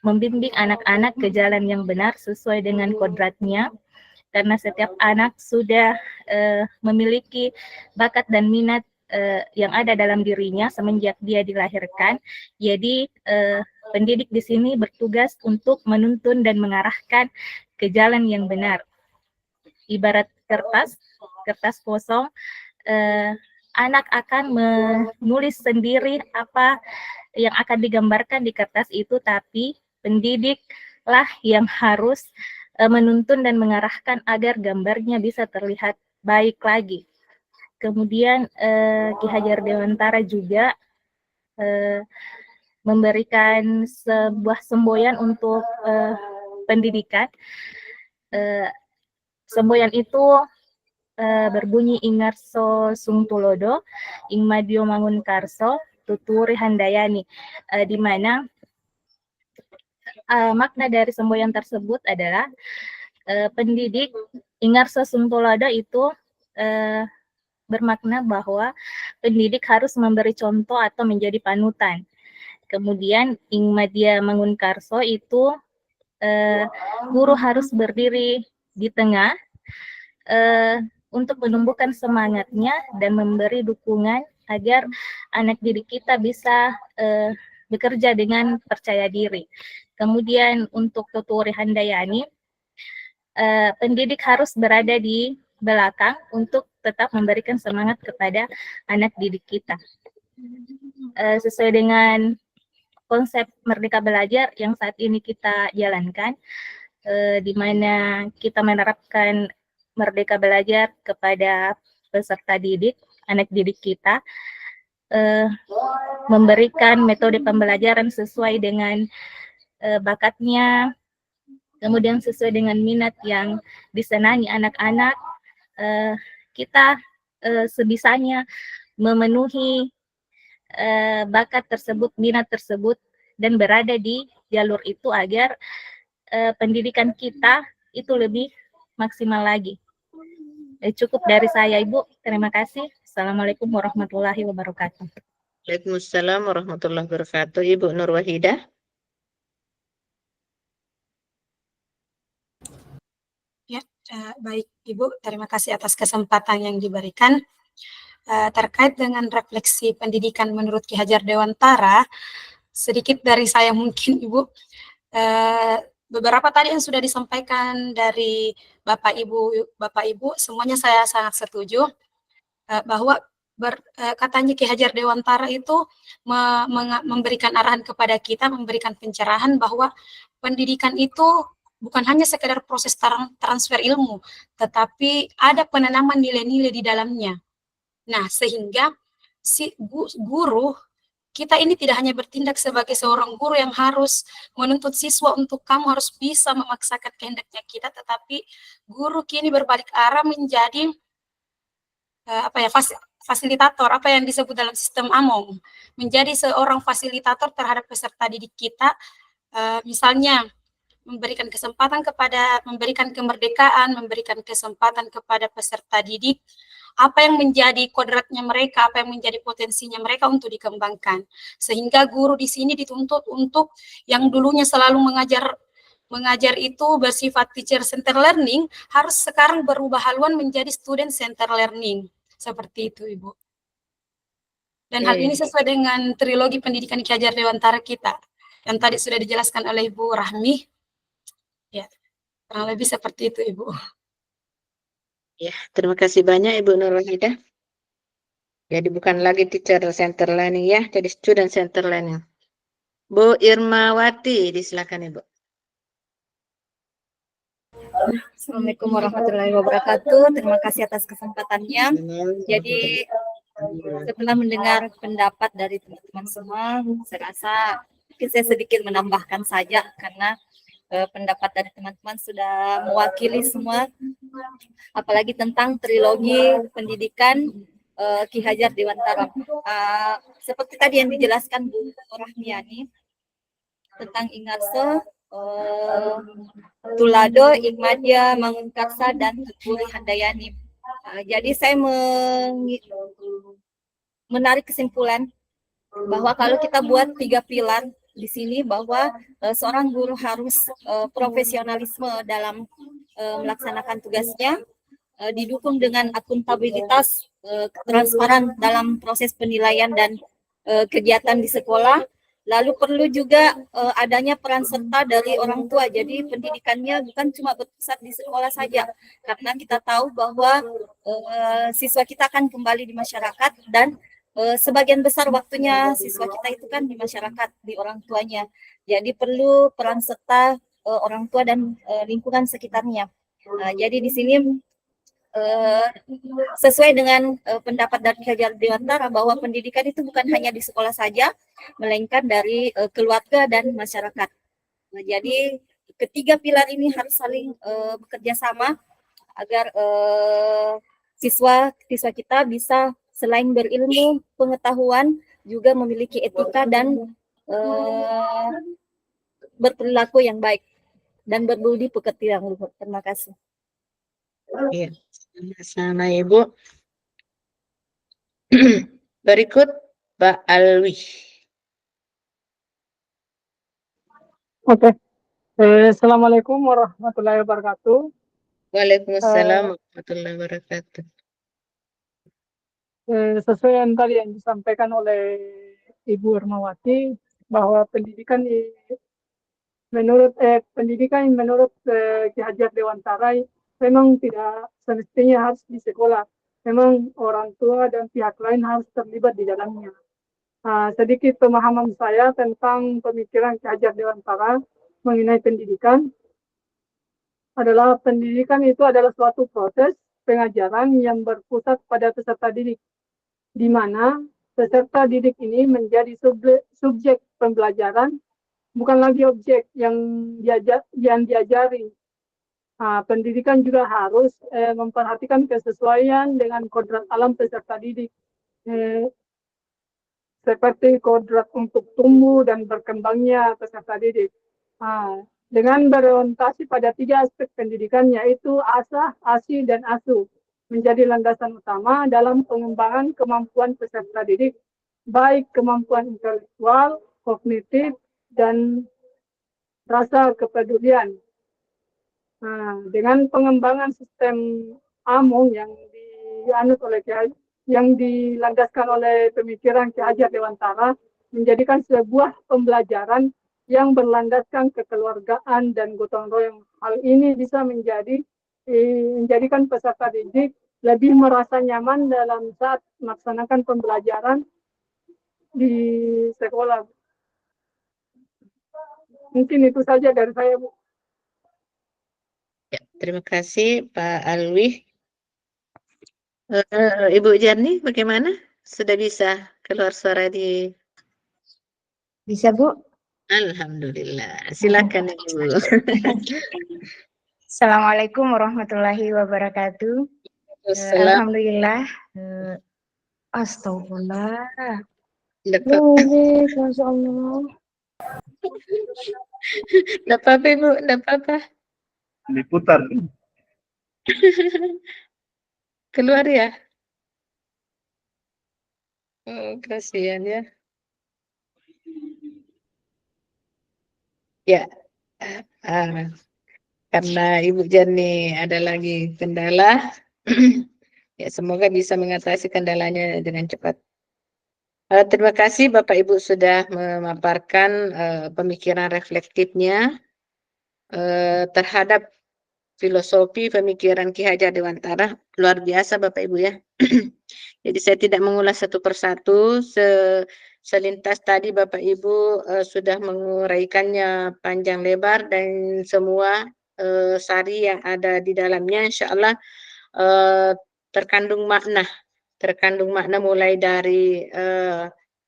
membimbing anak-anak ke jalan yang benar sesuai dengan kodratnya, karena setiap anak sudah memiliki bakat dan minat yang ada dalam dirinya semenjak dia dilahirkan. Jadi pendidik di sini bertugas untuk menuntun dan mengarahkan ke jalan yang benar. Ibarat kertas kosong, anak akan menulis sendiri apa yang akan digambarkan di kertas itu, tapi pendidiklah yang harus menuntun dan mengarahkan agar gambarnya bisa terlihat baik lagi. Kemudian Ki Hajar Dewantara juga memberikan sebuah semboyan untuk pendidikan. Semboyan itu berbunyi Ingarso Sungtulodo, Ing Madio Mangunkarso, Tuturi Handayani, di mana makna dari semboyan tersebut adalah pendidik Ingarso Sungtulodo itu bermakna bahwa pendidik harus memberi contoh atau menjadi panutan. Kemudian Ing Madia Mangunkarso itu guru harus berdiri di tengah untuk menumbuhkan semangatnya dan memberi dukungan agar anak didik kita bisa bekerja dengan percaya diri. Kemudian untuk Tuturi Handayani, pendidik harus berada di belakang untuk tetap memberikan semangat kepada anak didik kita. Sesuai dengan konsep Merdeka Belajar yang saat ini kita jalankan, di mana kita menerapkan Merdeka Belajar kepada peserta didik, anak didik kita, memberikan metode pembelajaran sesuai dengan bakatnya, kemudian sesuai dengan minat yang disenangi anak-anak. Kita sebisanya memenuhi bakat tersebut, minat tersebut, dan berada di jalur itu agar pendidikan kita itu lebih maksimal lagi. Cukup dari saya Ibu, terima kasih. Assalamualaikum warahmatullahi wabarakatuh. Waalaikumsalam warahmatullahi wabarakatuh. Ibu Nur Wahidah. Ya, baik Ibu, terima kasih atas kesempatan yang diberikan. Terkait dengan refleksi pendidikan menurut Ki Hajar Dewantara, sedikit dari saya mungkin Ibu, beberapa tadi yang sudah disampaikan dari Bapak Ibu semuanya saya sangat setuju bahwa katanya Ki Hajar Dewantara itu memberikan arahan kepada kita, memberikan pencerahan bahwa pendidikan itu bukan hanya sekedar proses transfer ilmu, tetapi ada penanaman nilai-nilai di dalamnya. Nah, sehingga si guru kita ini tidak hanya bertindak sebagai seorang guru yang harus menuntut siswa untuk kamu harus bisa memaksakan kehendaknya kita, tetapi guru kini berbalik arah menjadi fasilitator, apa yang disebut dalam sistem AMONG, menjadi seorang fasilitator terhadap peserta didik kita, misalnya memberikan kemerdekaan, memberikan kesempatan kepada peserta didik, apa yang menjadi kodratnya mereka, apa yang menjadi potensinya mereka untuk dikembangkan. Sehingga guru di sini dituntut untuk yang dulunya selalu mengajar itu bersifat teacher center learning, harus sekarang berubah haluan menjadi student center learning. Seperti itu, Ibu. Dan hal ini sesuai dengan trilogi pendidikan Ki Hajar Dewantara kita, yang tadi sudah dijelaskan oleh Ibu Rahmi. Ya, kurang lebih seperti itu, Ibu. Ya, terima kasih banyak Ibu Nur Wahidah. Jadi bukan lagi teacher center learning ya, jadi student center learning. Bu Irmawati, disilakan Ibu. Assalamualaikum warahmatullahi wabarakatuh. Terima kasih atas kesempatannya. Jadi setelah mendengar pendapat dari teman-teman semua, saya rasa mungkin saya sedikit menambahkan saja karena pendapat dari teman-teman sudah mewakili semua, apalagi tentang trilogi pendidikan Ki Hajar Dewantara. Seperti tadi yang dijelaskan Bu Rahmiani tentang Ingarso, Tulado, Ikmadia, Mangunkarsa, dan Tuturi Handayani. Jadi saya menarik kesimpulan bahwa kalau kita buat 3 pilar di sini, bahwa seorang guru harus profesionalisme dalam melaksanakan tugasnya, didukung dengan akuntabilitas, transparan dalam proses penilaian dan kegiatan di sekolah. Lalu perlu juga adanya peran serta dari orang tua. Jadi pendidikannya bukan cuma berpusat di sekolah saja, karena kita tahu bahwa siswa kita akan kembali di masyarakat, dan sebagian besar waktunya siswa kita itu kan di masyarakat, di orang tuanya. Jadi perlu peran serta orang tua dan lingkungan sekitarnya. Jadi di sini sesuai dengan pendapat dari Ki Hajar Dewantara bahwa pendidikan itu bukan hanya di sekolah saja, melainkan dari keluarga dan masyarakat. Nah, jadi ketiga pilar ini harus saling bekerja sama agar siswa kita bisa selain berilmu, pengetahuan, juga memiliki etika dan berperilaku yang baik dan berbudi pekerti yang luhur. Terima kasih. Iya, sama Ibu. Berikut Mbak Alwi. Oke. Assalamualaikum warahmatullahi wabarakatuh. Waalaikumsalam warahmatullahi wabarakatuh. Sesuai yang tadi yang disampaikan oleh Ibu Irmawati, bahwa pendidikan menurut Ki Hajar Dewantara memang tidak semestinya harus di sekolah. Memang orang tua dan pihak lain harus terlibat di dalamnya. Sedikit pemahaman saya tentang pemikiran Ki Hajar Dewantara mengenai pendidikan adalah pendidikan itu adalah suatu proses pengajaran yang berpusat pada peserta didik, di mana peserta didik ini menjadi subjek pembelajaran, bukan lagi objek yang diajari. Pendidikan juga harus memperhatikan kesesuaian dengan kodrat alam peserta didik, seperti kodrat untuk tumbuh dan berkembangnya peserta didik. Dengan berorientasi pada 3 aspek pendidikan, yaitu asah, asi, dan asuh, menjadi landasan utama dalam pengembangan kemampuan peserta didik, baik kemampuan intelektual, kognitif, dan rasa kepedulian. Dengan pengembangan sistem AMONG yang dilandaskan oleh pemikiran Ki Hajar Dewantara, menjadikan sebuah pembelajaran yang berlandaskan kekeluargaan dan gotong royong. Hal ini bisa menjadikan peserta didik lebih merasa nyaman dalam saat melaksanakan pembelajaran di sekolah. Mungkin itu saja dari saya, Bu. Ya, terima kasih Pak Alwi. Ibu Jarni, bagaimana? Sudah bisa keluar suara di... Bisa, Bu? Alhamdulillah. Silakan Ibu. Assalamualaikum warahmatullahi wabarakatuh. Alhamdulillah. Astagfirullah. Masya Allah. Nggak apa-apa Ibu, nggak apa-apa. Diputar. Keluar ya? Oh, kasihan ya. Ya, karena Ibu Jani ada lagi kendala, ya semoga bisa mengatasi kendalanya dengan cepat. Terima kasih Bapak Ibu sudah memaparkan pemikiran reflektifnya terhadap filosofi pemikiran Ki Hajar Dewantara. Luar biasa Bapak Ibu ya. Jadi saya tidak mengulas satu persatu, selintas tadi Bapak Ibu sudah menguraikannya panjang lebar dan semua sari yang ada di dalamnya insya Allah terkandung makna mulai dari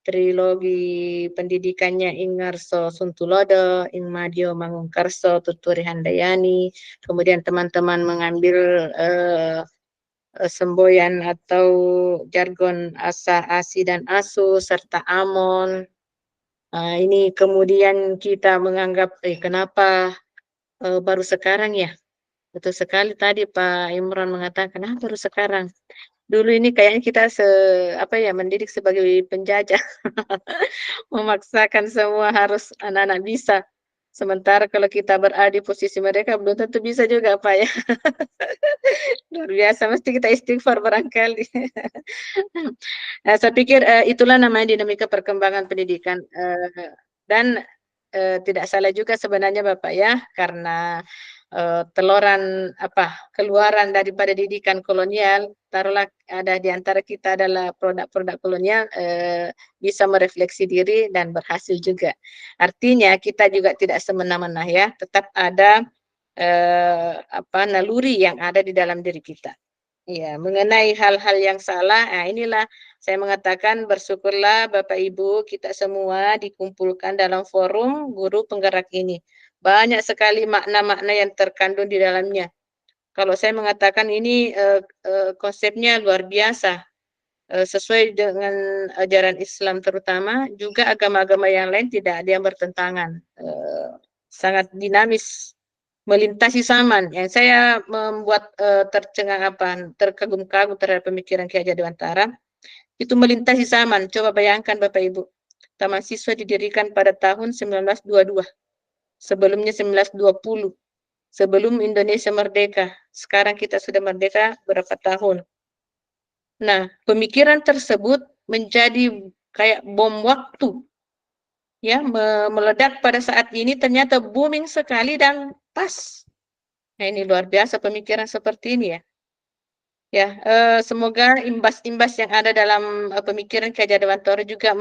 trilogi pendidikannya Ing Ngarso Suntulodo, Ing Madyo Mangungkarso, Tuturi Handayani, kemudian teman-teman mengambil semboyan atau jargon asa, asi, dan asu, serta amon. Ini kemudian kita menganggap, kenapa baru sekarang ya? Betul sekali tadi Pak Imran mengatakan, kenapa baru sekarang? Dulu ini kayaknya kita mendidik sebagai penjajah, memaksakan semua harus anak-anak bisa. Sementara kalau kita berada di posisi mereka belum tentu bisa juga Pak ya. Luar biasa, mesti kita istighfar barangkali. Nah, saya pikir itulah namanya dinamika perkembangan pendidikan dan tidak salah juga sebenarnya Bapak ya, karena keluaran daripada didikan kolonial, taruhlah ada di antara kita adalah produk-produk kolonial, bisa merefleksi diri dan berhasil juga. Artinya kita juga tidak semena-mena ya, tetap ada naluri yang ada di dalam diri kita. Ya, mengenai hal-hal yang salah, inilah saya mengatakan bersyukurlah Bapak Ibu kita semua dikumpulkan dalam forum guru penggerak ini. Banyak sekali makna-makna yang terkandung di dalamnya. Kalau saya mengatakan ini konsepnya luar biasa, sesuai dengan ajaran Islam terutama, juga agama-agama yang lain tidak ada yang bertentangan. Sangat dinamis, melintasi zaman. Yang saya membuat terkagum-kagum terhadap pemikiran Ki Hajar Dewantara, itu melintasi zaman. Coba bayangkan Bapak Ibu, Taman Siswa didirikan pada tahun 1922. Sebelumnya 1920, sebelum Indonesia merdeka. Sekarang kita sudah merdeka berapa tahun. Nah, pemikiran tersebut menjadi kayak bom waktu. Ya, meledak pada saat ini ternyata booming sekali dan pas. Nah, ini luar biasa pemikiran seperti ini ya. Ya, semoga imbas-imbas yang ada dalam pemikiran Ki Hajar Dewantara juga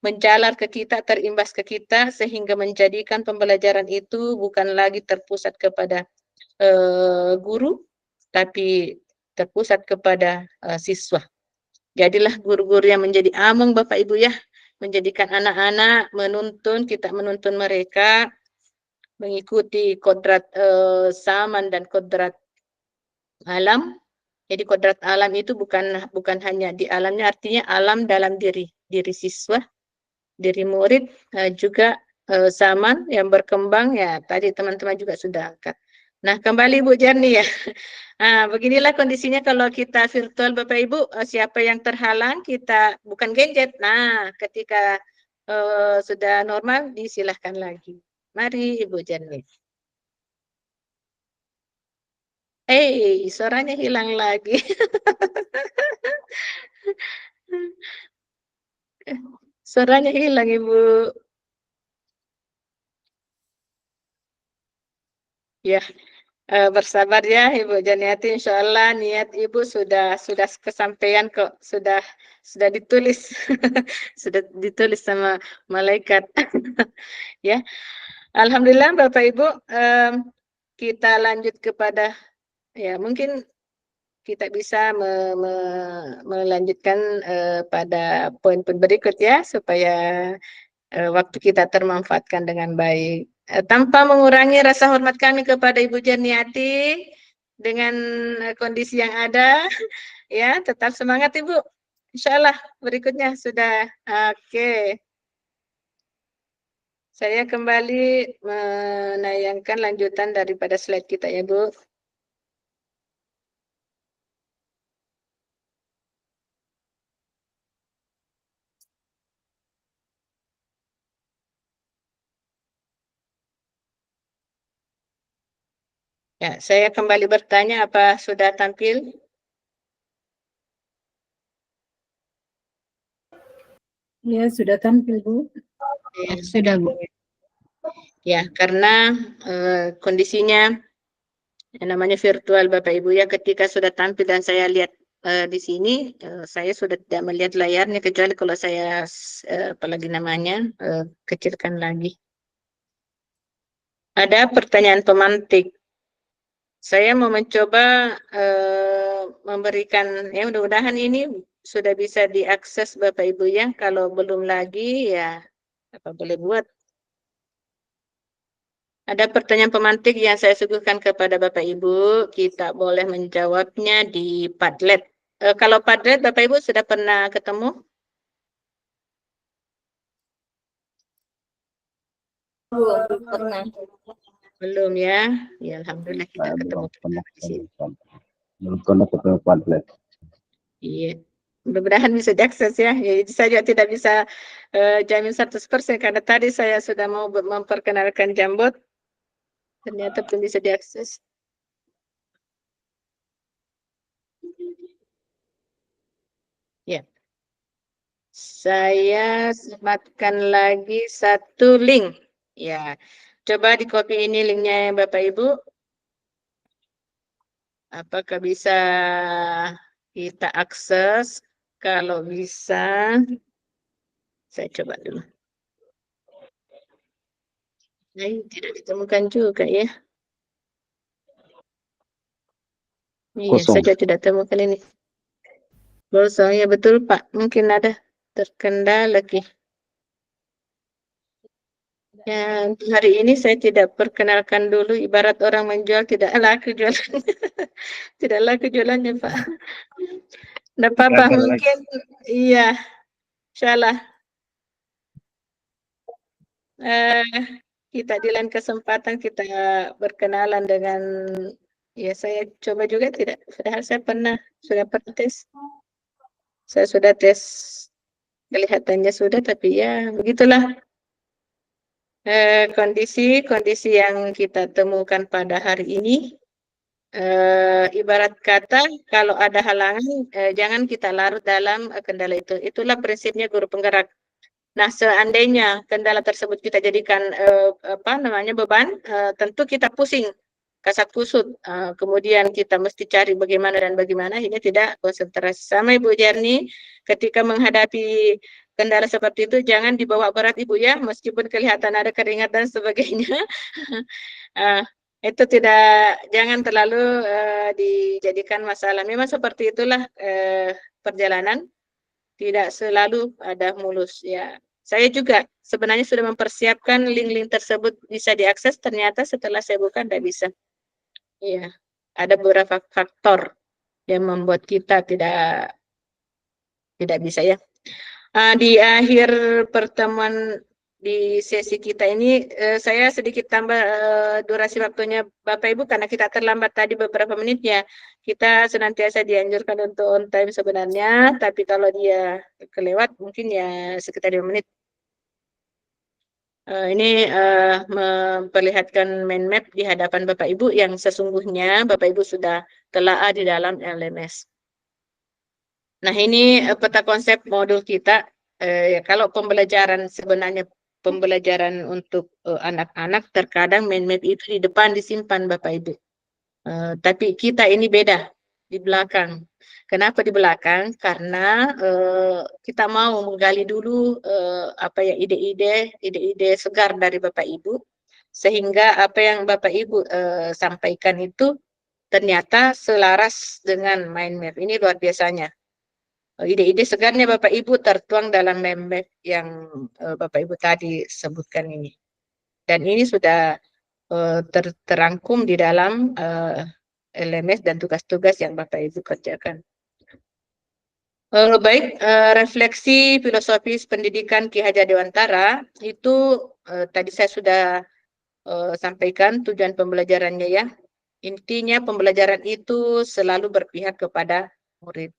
menjalar ke kita, terimbas ke kita, sehingga menjadikan pembelajaran itu bukan lagi terpusat kepada guru, tapi terpusat kepada siswa. Jadilah guru-guru yang menjadi among Bapak Ibu ya, menjadikan anak-anak kita menuntun mereka mengikuti kodrat zaman dan kodrat alam. Jadi kodrat alam itu bukan hanya di alamnya, artinya alam dalam diri siswa, diri murid, juga zaman yang berkembang ya. Tadi teman-teman juga sudah angkat. Nah, kembali Bu Jarni ya. Nah, beginilah kondisinya kalau kita virtual Bapak Ibu, siapa yang terhalang kita bukan gadget. Nah, ketika sudah normal disilahkan lagi. Mari Ibu Jarni. Suaranya hilang lagi. Suaranya hilang, Ibu. Ya, bersabar ya Ibu Janiati, insya Allah niat Ibu sudah kesampaian kok, sudah ditulis, sudah ditulis sama malaikat. Ya, Alhamdulillah Bapak Ibu, kita lanjut kepada, ya mungkin kita bisa melanjutkan pada poin-poin berikut ya, supaya waktu kita termanfaatkan dengan baik. Tanpa mengurangi rasa hormat kami kepada Ibu Janiati dengan kondisi yang ada, ya tetap semangat Ibu. Insya Allah berikutnya sudah oke. Saya kembali menayangkan lanjutan daripada slide kita ya Bu. Ya, saya kembali bertanya, apa sudah tampil? Ya, sudah tampil, Bu. Ya, Sudah, Bu. Ya, karena kondisinya yang namanya virtual Bapak Ibu ya, ketika sudah tampil dan saya lihat di sini, saya sudah tidak melihat layarnya kecuali kalau saya apalagi namanya kecilkan lagi. Ada pertanyaan pemantik. Saya mau mencoba memberikan, ya mudah-mudahan ini sudah bisa diakses Bapak Ibu ya. Kalau belum lagi ya apa boleh buat. Ada pertanyaan pemantik yang saya suguhkan kepada Bapak Ibu, kita boleh menjawabnya di Padlet. Kalau Padlet Bapak Ibu sudah pernah ketemu? Belum pernah. Belum ya? Ya Alhamdulillah kita ketemu di sini. Belum pernah ketemu Padlet. Iya. Mudah-mudahan bisa diakses ya. Ya saya juga tidak bisa jamin 100% karena tadi saya sudah mau memperkenalkan Jambot. Ternyata belum bisa diakses. Ya. Saya sematkan lagi satu link. Ya. Coba di copy ini linknya ya Bapak Ibu. Apakah bisa kita akses? Kalau bisa, saya coba dulu. Nah, tidak ditemukan juga ya. Iya, saya tidak temukan ini. Kosong ya betul Pak. Mungkin ada terkendala lagi. Ya, untuk hari ini saya tidak perkenalkan dulu. Ibarat orang menjual tidak laku jualan. Tidak laku jualannya Pak. Tidak apa-apa mungkin. Iya. Insyaallah. Kita di lain kesempatan kita berkenalan dengan, ya saya coba juga tidak, padahal saya sudah pernah tes. Saya sudah tes, kelihatannya sudah, tapi ya begitulah kondisi yang kita temukan pada hari ini. Ibarat kata kalau ada halangan, jangan kita larut dalam kendala itu. Itulah prinsipnya guru penggerak. Nah, seandainya kendala tersebut kita jadikan beban, tentu kita pusing, kasak kusut. Kemudian kita mesti cari bagaimana dan bagaimana, ini tidak konsentrasi. Sama Ibu Jerni, ketika menghadapi kendala seperti itu jangan dibawa berat Ibu ya, meskipun kelihatan ada keringat dan sebagainya. Itu jangan terlalu dijadikan masalah. Memang seperti itulah perjalanan. Tidak selalu ada mulus ya. Saya juga sebenarnya sudah mempersiapkan link-link tersebut bisa diakses, ternyata setelah saya buka tidak bisa. Iya, ada beberapa faktor yang membuat kita tidak bisa ya. Di akhir pertemuan di sesi kita ini, saya sedikit tambah durasi waktunya Bapak Ibu karena kita terlambat tadi beberapa menitnya. Kita senantiasa dianjurkan untuk on time sebenarnya, tapi kalau dia kelewat mungkin ya sekitar 5 menit. Ini memperlihatkan mind map di hadapan Bapak Ibu yang sesungguhnya Bapak Ibu sudah telaah di dalam LMS. Nah, ini peta konsep modul kita. Kalau pembelajaran sebenarnya pembelajaran untuk anak-anak, terkadang mind map itu di depan disimpan Bapak Ibu. Tapi kita ini beda, di belakang. Kenapa di belakang? Karena kita mau menggali dulu apa ya, ide-ide segar dari Bapak Ibu, sehingga apa yang Bapak Ibu sampaikan itu ternyata selaras dengan mind map. Ini luar biasanya. Ide-ide segarnya Bapak Ibu tertuang dalam mind map yang Bapak Ibu tadi sebutkan ini. Dan ini sudah terangkum di dalam LMS dan tugas-tugas yang Bapak Ibu kerjakan. Baik, refleksi filosofis pendidikan Ki Hajar Dewantara itu tadi saya sudah sampaikan tujuan pembelajarannya ya. Intinya pembelajaran itu selalu berpihak kepada murid.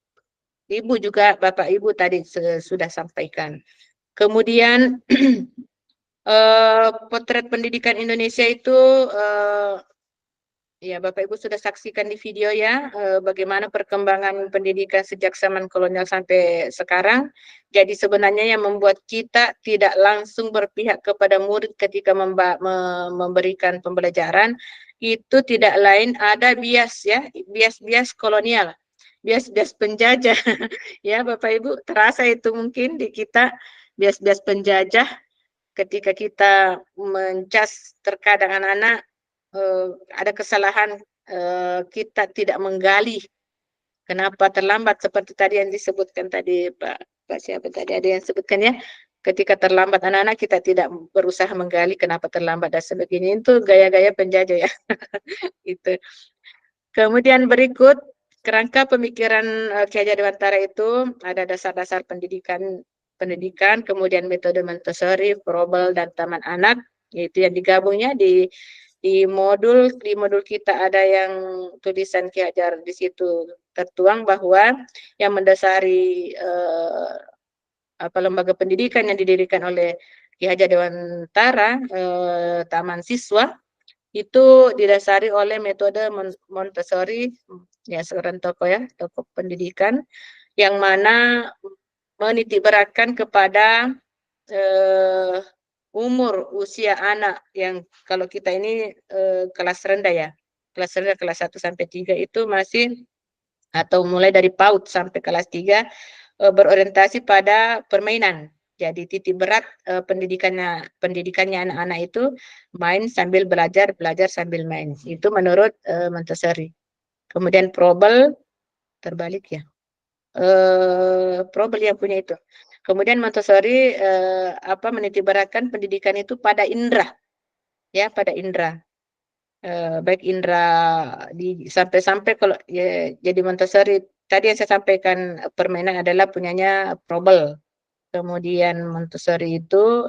Ibu juga, Bapak Ibu tadi sudah sampaikan. Kemudian potret pendidikan Indonesia itu ya Bapak Ibu sudah saksikan di video ya, bagaimana perkembangan pendidikan sejak zaman kolonial sampai sekarang. Jadi sebenarnya yang membuat kita tidak langsung berpihak kepada murid ketika memberikan pembelajaran, itu tidak lain ada bias ya, bias-bias kolonial. Bias-bias penjajah ya Bapak Ibu, terasa itu mungkin di kita bias-bias penjajah ketika kita mencas terkadang anak-anak ada kesalahan kita tidak menggali kenapa terlambat seperti tadi yang disebutkan tadi Pak siapa tadi ada yang sebutkan ya, ketika terlambat anak-anak kita tidak berusaha menggali kenapa terlambat dan sebagainya, itu gaya-gaya penjajah ya. Itu. Kemudian berikut kerangka pemikiran Ki Hajar Dewantara itu ada dasar-dasar pendidikan, kemudian metode Montessori, Froebel, dan Taman Anak, yaitu yang digabungnya di modul kita ada yang tulisan Ki Hajar di situ tertuang bahwa yang mendasari lembaga pendidikan yang didirikan oleh Ki Hajar Dewantara, Taman Siswa, itu didasari oleh metode Montessori, ya seorang tokoh ya, tokoh pendidikan, yang mana menitikberatkan kepada umur usia anak yang kalau kita ini kelas rendah ya, kelas rendah kelas 1 sampai 3 itu masih atau mulai dari PAUD sampai kelas 3 berorientasi pada permainan. Jadi titik berat pendidikannya anak-anak itu main sambil belajar, belajar sambil main. Itu menurut Montessori. Kemudian Froebel terbalik ya. Froebel yang punya itu. Kemudian Montessori menitikberatkan pendidikan itu pada indera. Ya, pada indera. Baik indera sampai-sampai kalau ya, jadi Montessori tadi yang saya sampaikan permainan adalah punyanya Froebel. Kemudian Montessori itu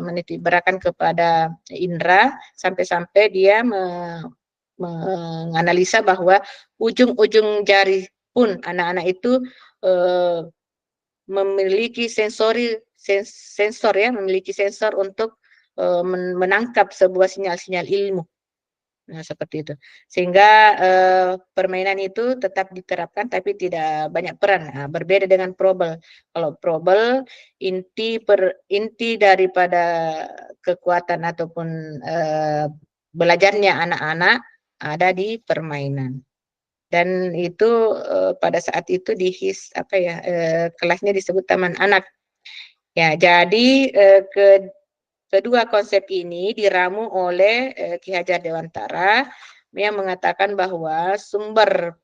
menitikberatkan kepada indera sampai-sampai dia menganalisa bahwa ujung-ujung jari pun anak-anak itu memiliki sensor ya, memiliki sensor untuk menangkap sebuah sinyal-sinyal ilmu. Nah, seperti itu. Sehingga permainan itu tetap diterapkan tapi tidak banyak peran. Nah, berbeda dengan Froebel. Kalau Froebel inti daripada kekuatan ataupun belajarnya anak-anak ada di permainan. Dan itu pada saat itu kelasnya disebut Taman Anak. Ya, jadi kedua konsep ini diramu oleh Ki Hajar Dewantara yang mengatakan bahwa sumber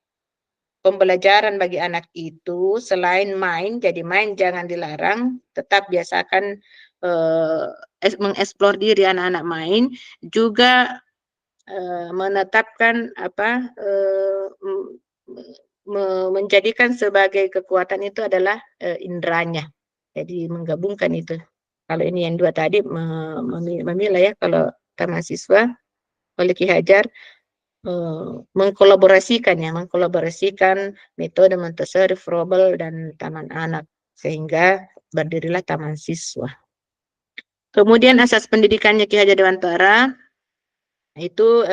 pembelajaran bagi anak itu selain main, jadi main jangan dilarang, tetap biasakan mengeksplor diri anak-anak main, juga menetapkan menjadikan sebagai kekuatan itu adalah inderanya. Jadi menggabungkan itu. Kalau ini yang dua tadi memilah ya, kalau Taman Siswa oleh Ki Hajar mengkolaborasikan metode Montessori, Froebel, dan Taman Anak sehingga berdirilah Taman Siswa. Kemudian asas pendidikannya Ki Hajar Dewantara itu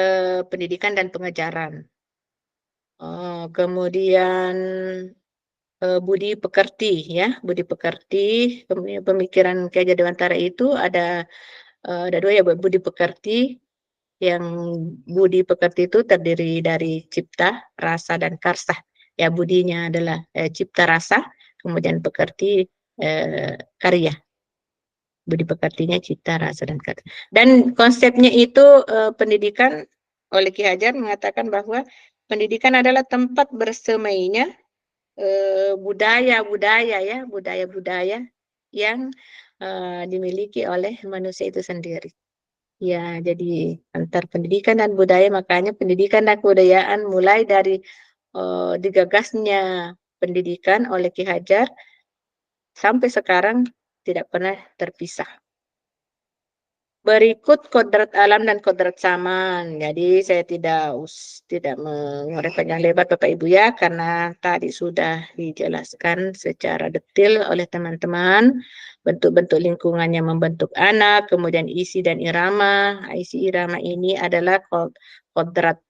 pendidikan dan pengajaran. Kemudian budi pekerti ya, budi pekerti. Kemudian pemikiran Ki Hajar Dewantara itu ada dua ya, budi pekerti. Yang budi pekerti itu terdiri dari cipta, rasa, dan karsa. Ya, budinya adalah cipta rasa, kemudian pekerti karya. Budi pekertinya cipta, rasa, dan karya. Dan konsepnya itu pendidikan oleh Ki Hajar mengatakan bahwa pendidikan adalah tempat bersemainya budaya-budaya ya, budaya-budaya yang dimiliki oleh manusia itu sendiri. Ya, jadi antar pendidikan dan budaya, makanya pendidikan dan kebudayaan mulai dari digagasnya pendidikan oleh Ki Hajar sampai sekarang tidak pernah terpisah. Berikut kodrat alam dan kodrat zaman. Jadi saya tidak mengorek panjang lebar Bapak Ibu ya, karena tadi sudah dijelaskan secara detail oleh teman-teman bentuk-bentuk lingkungan yang membentuk anak, kemudian isi dan irama. Isi irama ini adalah kodrat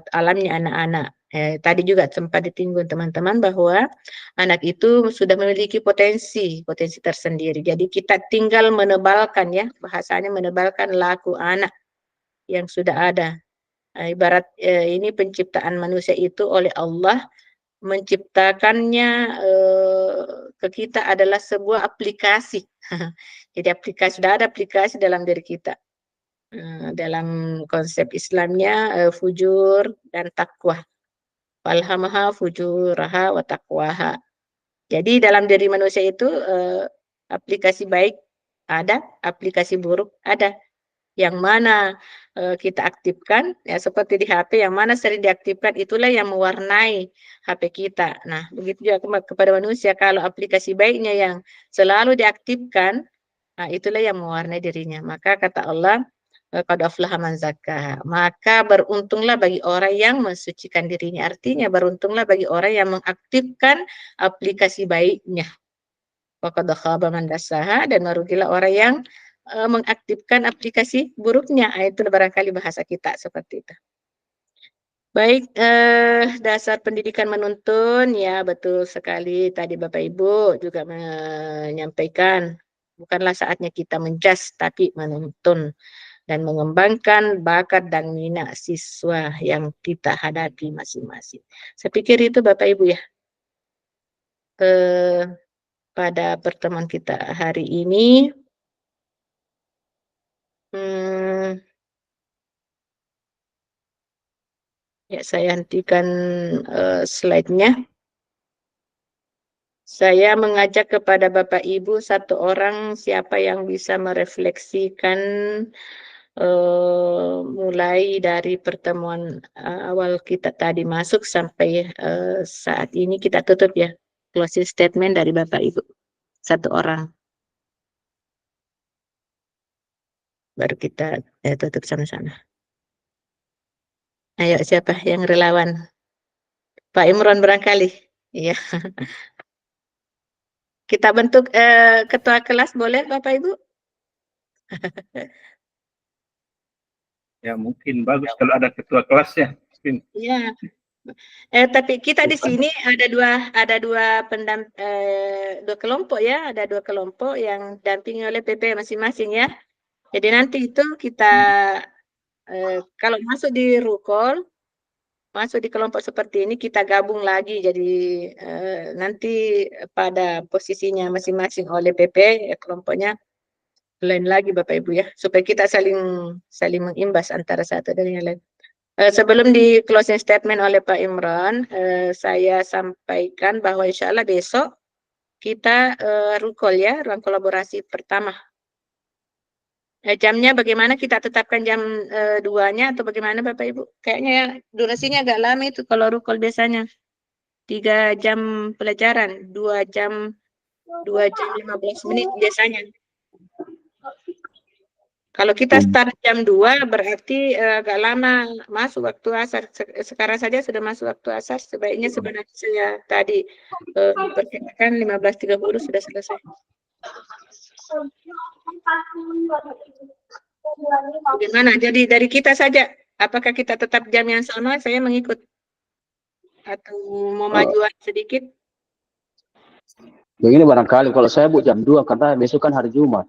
alamnya anak-anak. Tadi juga sempat ditinggung teman-teman bahwa anak itu sudah memiliki potensi tersendiri. Jadi kita tinggal menebalkan ya, bahasanya menebalkan laku anak yang sudah ada. Ibarat ini penciptaan manusia itu oleh Allah menciptakannya ke kita adalah sebuah aplikasi. Jadi sudah ada aplikasi dalam diri kita. Dalam konsep Islamnya fujur dan takwa. Falhamaha fujuraha wa taqwaha. Jadi dalam diri manusia itu aplikasi baik ada, aplikasi buruk ada. Yang mana kita aktifkan, ya seperti di HP, yang mana sering diaktifkan itulah yang mewarnai HP kita. Nah, begitu juga kepada manusia, kalau aplikasi baiknya yang selalu diaktifkan, nah itulah yang mewarnai dirinya. Maka kata Allah, qad aflaha man zakkaha. Maka beruntunglah bagi orang yang mensucikan dirinya. Artinya beruntunglah bagi orang yang mengaktifkan aplikasi baiknya. Wa qad khaba man dassaha, dan merugilah orang yang mengaktifkan aplikasi buruknya. Itu barangkali bahasa kita seperti itu. Baik, dasar pendidikan menuntun, ya betul sekali tadi Bapak Ibu juga menyampaikan, bukanlah saatnya kita menjas, tapi menuntun dan mengembangkan bakat dan minat siswa yang kita hadapi masing-masing. Saya pikir itu Bapak Ibu ya. Pada pertemuan kita hari ini, ya saya hentikan slide-nya. Saya mengajak kepada Bapak Ibu satu orang siapa yang bisa merefleksikan mulai dari pertemuan awal kita tadi masuk sampai saat ini kita tutup ya, closing statement dari Bapak Ibu satu orang, baru kita tutup sama-sama. Ayo, siapa yang relawan? Pak Imron barangkali. Iya. Kita bentuk ketua kelas boleh Bapak Ibu? Ya mungkin bagus kalau ada ketua kelasnya. Iya. Tapi kita di sini ada dua kelompok ya, ada dua kelompok yang dampingi oleh PP masing-masing ya. Jadi nanti itu kita kalau masuk di rukol, masuk di kelompok seperti ini kita gabung lagi. Jadi nanti pada posisinya masing-masing oleh PP kelompoknya lain lagi Bapak Ibu ya, supaya kita saling mengimbas antara satu dan yang lain. Sebelum di closing statement oleh Pak Imran, saya sampaikan bahwa insya Allah besok kita rukol ya, ruang kolaborasi pertama. Jamnya bagaimana, kita tetapkan jam 2-nya atau bagaimana Bapak Ibu? Kayaknya ya, durasinya agak lama itu kalau rukol biasanya. 3 jam pelajaran, 2 jam 15 menit biasanya. Kalau kita start jam 2 berarti agak lama masuk waktu asar. Sekarang saja sudah masuk waktu asar. Sebaiknya sebenarnya saya tadi perkirakan 15.30 sudah selesai. Bagaimana? Jadi dari kita saja, apakah kita tetap jam yang sama? Saya mengikut atau mau majuan sedikit? Begini barangkali kalau saya Bu jam 2 karena besok kan hari Jumat.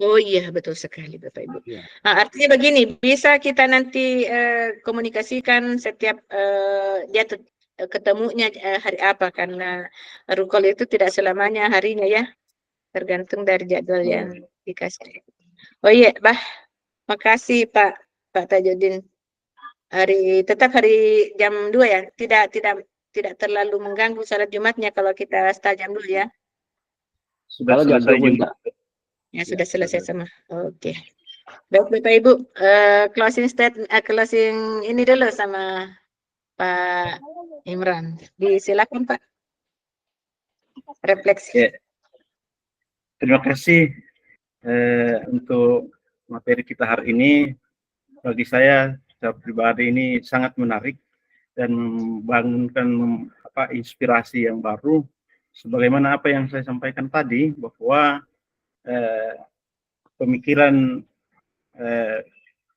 Oh iya, betul sekali Bapak Ibu. Iya. Nah, artinya begini, bisa kita nanti komunikasikan setiap dia ketemunya hari apa, karena rukol itu tidak selamanya harinya ya, tergantung dari jadwal yang dikasih. Oh iya, makasih Pak Tajudin. Tetap hari jam 2 ya, tidak terlalu mengganggu salat Jumatnya kalau kita start jam 2 ya. Sudah selesai juga. Ya, sudah selesai sama. Oke. Baik Bapak Ibu, closing ini dulu sama Pak Imran. Silakan Pak. Refleksi. Ya. Terima kasih untuk materi kita hari ini. Bagi saya secara pribadi ini sangat menarik dan membangunkan inspirasi yang baru. Sebagaimana apa yang saya sampaikan tadi, bahwa pemikiran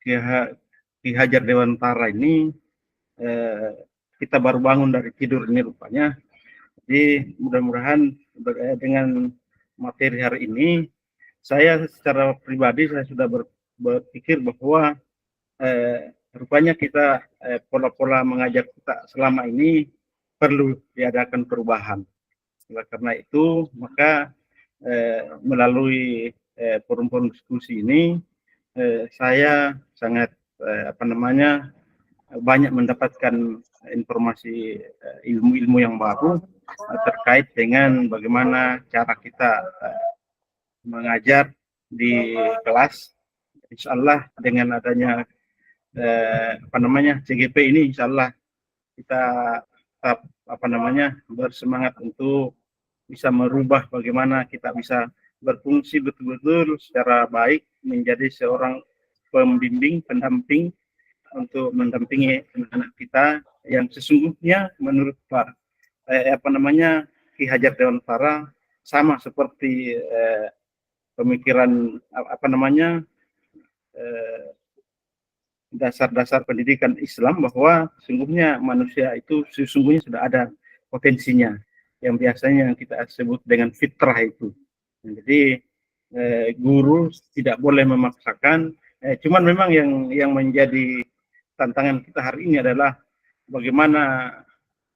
Ki Hajar Dewantara ini kita baru bangun dari tidur ini rupanya. Jadi mudah-mudahan dengan materi hari ini, saya secara pribadi saya sudah berpikir bahwa rupanya kita pola-pola mengajar kita selama ini perlu diadakan perubahan. Oleh karena itu, maka melalui forum-forum diskusi ini, saya sangat banyak mendapatkan informasi ilmu-ilmu yang baru terkait dengan bagaimana cara kita mengajar di kelas. Insya Allah dengan adanya CGP ini, insya Allah kita tetap bersemangat untuk bisa merubah bagaimana kita bisa berfungsi betul-betul secara baik menjadi seorang pembimbing, pendamping untuk mendampingi anak-anak kita yang sesungguhnya menurut Ki Hajar Dewantara sama seperti pemikiran dasar-dasar pendidikan Islam, bahwa sesungguhnya manusia itu sesungguhnya sudah ada potensinya yang biasanya yang kita sebut dengan fitrah itu. Jadi guru tidak boleh memaksakan, cuman memang yang menjadi tantangan kita hari ini adalah bagaimana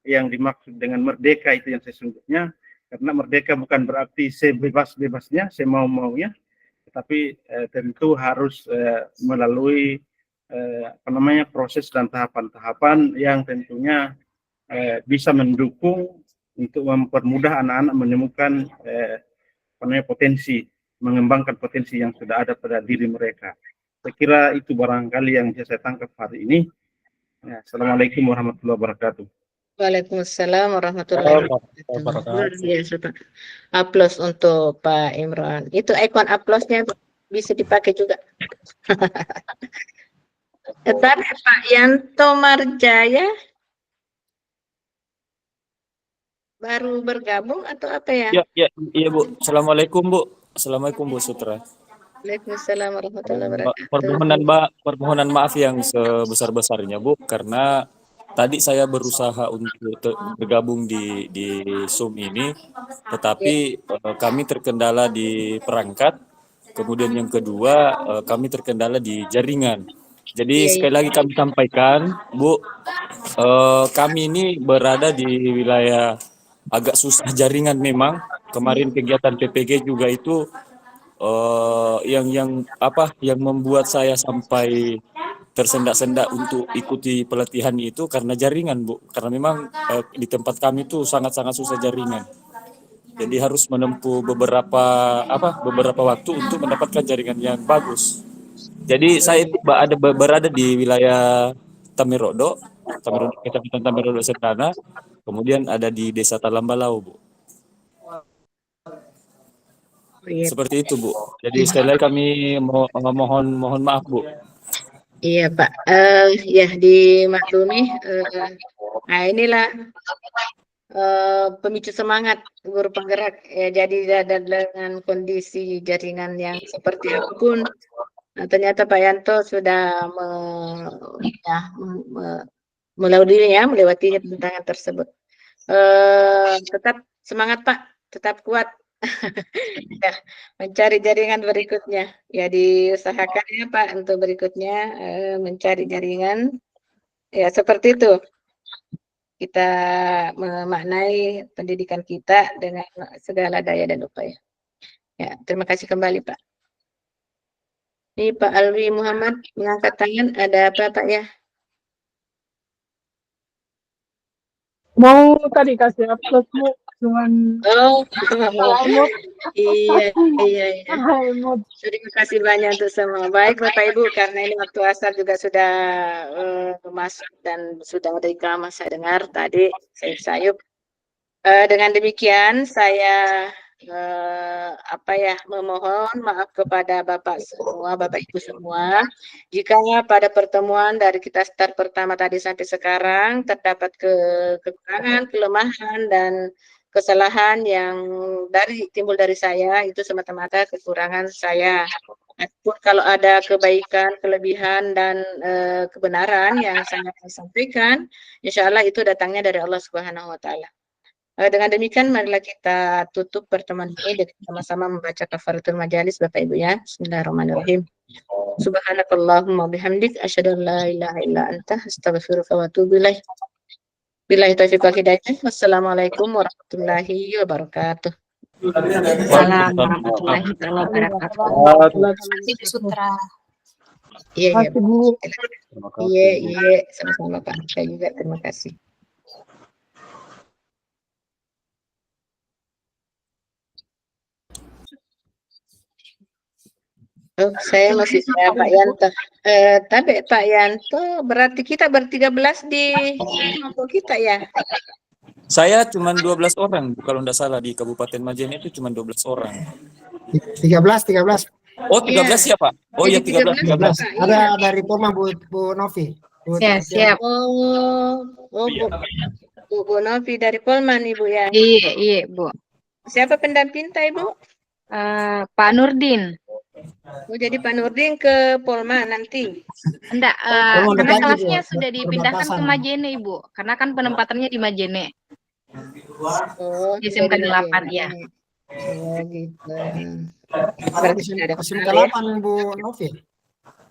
yang dimaksud dengan merdeka itu yang sesungguhnya, karena merdeka bukan berarti sebebas-bebasnya, semau-maunya, tetapi tentu harus melalui proses dan tahapan-tahapan yang tentunya bisa mendukung untuk mempermudah anak-anak menemukan potensi, mengembangkan potensi yang sudah ada pada diri mereka. Saya kira itu barangkali yang bisa saya tangkap hari ini. Ya, Assalamualaikum warahmatullahi wabarakatuh. Waalaikumsalam warahmatullahi wabarakatuh. Aplaus untuk Pak Imran. Itu ikon aplausnya bisa dipakai juga. Tetapi Pak Yanto Marjaya baru bergabung atau apa ya? Iya Bu. Assalamualaikum Bu. Assalamualaikum Bu Sutra. Waalaikumsalam warahmatullahi wabarakatuh. Permohonan maaf yang sebesar-besarnya Bu, karena tadi saya berusaha untuk bergabung di Zoom ini, tetapi kami terkendala di perangkat. Kemudian yang kedua, kami terkendala di jaringan. Jadi sekali lagi kami sampaikan, Bu, kami ini berada di wilayah agak susah jaringan memang. Kemarin kegiatan PPG juga itu yang membuat saya sampai tersendak-sendak untuk ikuti pelatihan itu karena jaringan Bu, karena memang di tempat kami itu sangat-sangat susah jaringan. Jadi harus menempuh beberapa waktu untuk mendapatkan jaringan yang bagus. Jadi saya berada di wilayah Tamirodo, Kecamatan Tamirodo Sentana, kemudian ada di Desa Talambalau Bu. Seperti itu Bu. Jadi sekali lagi kami mohon maaf Bu. Iya Pak. Ya dimaklumi. Nah inilah pemicu semangat guru penggerak. Ya, jadi dengan kondisi jaringan yang seperti apapun, ternyata Pak Yanto sudah melewatinya tantangan tersebut. Tetap semangat Pak. tetap kuat. Ya, mencari jaringan berikutnya. Ya diusahakan ya Pak untuk berikutnya mencari jaringan. Ya seperti itu. Kita memaknai pendidikan kita dengan segala daya dan upaya. Ya, terima kasih kembali Pak. Ini Pak Alwi Muhammad mengangkat tangan. Ada apa Pak ya? Mau tadi kasih upload Bu, cuman Oh, emot. iya. Emot. Terima kasih banyak untuk semua. Baik Bapak Ibu, karena ini waktu asar juga sudah masuk dan sudah ada iqamah saya dengar tadi sayup-sayup. Dengan demikian saya memohon maaf kepada Bapak semua, Bapak Ibu semua, jika pada pertemuan dari kita start pertama tadi sampai sekarang terdapat kekurangan, kelemahan dan kesalahan yang timbul dari saya, itu semata-mata kekurangan saya. Ataupun kalau ada kebaikan, kelebihan dan kebenaran yang saya sampaikan, insya Allah itu datangnya dari Allah Subhanahu Wa Taala. Dengan demikian marilah kita tutup pertemuan ini dengan sama-sama membaca kafaratul majalis Bapak Ibu ya. Bismillahirrahmanirrahim. Subhanakallahumma bihamdik asyhadu an la ilaha illa anta astaghfiruka wa atubu ilaik. Billahi taufiq wal hidayah. Wassalamualaikum warahmatullahi wabarakatuh. Waalaikumsalam warahmatullahi wabarakatuh. Sutra. Iya, Terima kasih. iya, sama-sama Pak. Saya juga terima kasih. Oh, saya masih Pak Yanto. Tapi Pak Yanto berarti kita ber-13 di kelompok kita ya? Saya cuma 12 orang, kalau tidak salah di Kabupaten Majene itu cuma 12 orang. 13. Oh, 13 ya Pak? Oh iya, 13. Ada dari Polma Bu Novi. Siap. Oh, Bu Novi dari Polman Ibu ya? Iya Bu. Siapa pendampingnya Ibu? Pak Nurdin. Oh, jadi Pak Nurdin ke Polma nanti? Enggak, Polma karena dekat kelasnya juga, sudah dipindahkan ke perbatasan. Majene Ibu. Karena kan penempatannya di Majene. Oh, Di SMK 8 ya. Oh, gitu. Berarti SMK 8 Bu Novi.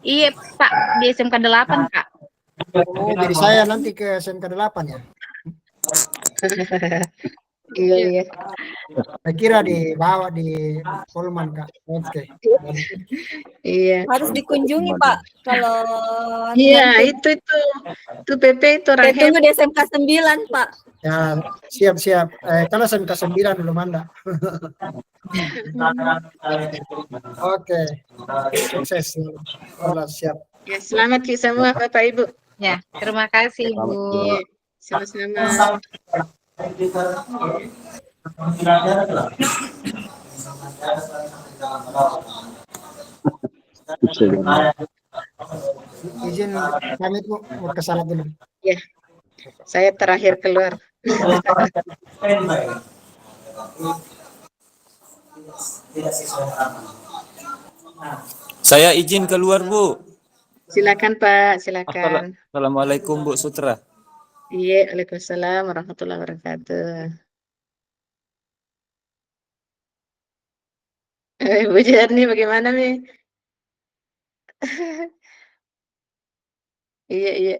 Iya Pak, di SMK 8 Pak. Oh, jadi saya nanti ke SMK 8 ya. Iya. Saya kira dibawa di Polman Kak. Oke. Iya. Harus dikunjungi Pak kalau Iya, itu PP itu saya tunggu di SMK 9 Pak. Ya, siap. Kalau SMK 9 belum ada. Oke. Sukses. Allah siap. Ya, selamat semua Bapak Ibu. Ya, terima kasih Bu. Sama-sama. Izin pamit Bu, mau ke salat dulu. Ya, saya terakhir keluar. Saya izin keluar Bu. Silakan Pak, silakan. Assalamualaikum Bu Sutra. Iya, waalaikumsalam warahmatullahi wabarakatuh. Bu Jarni bagaimana nih? Iya.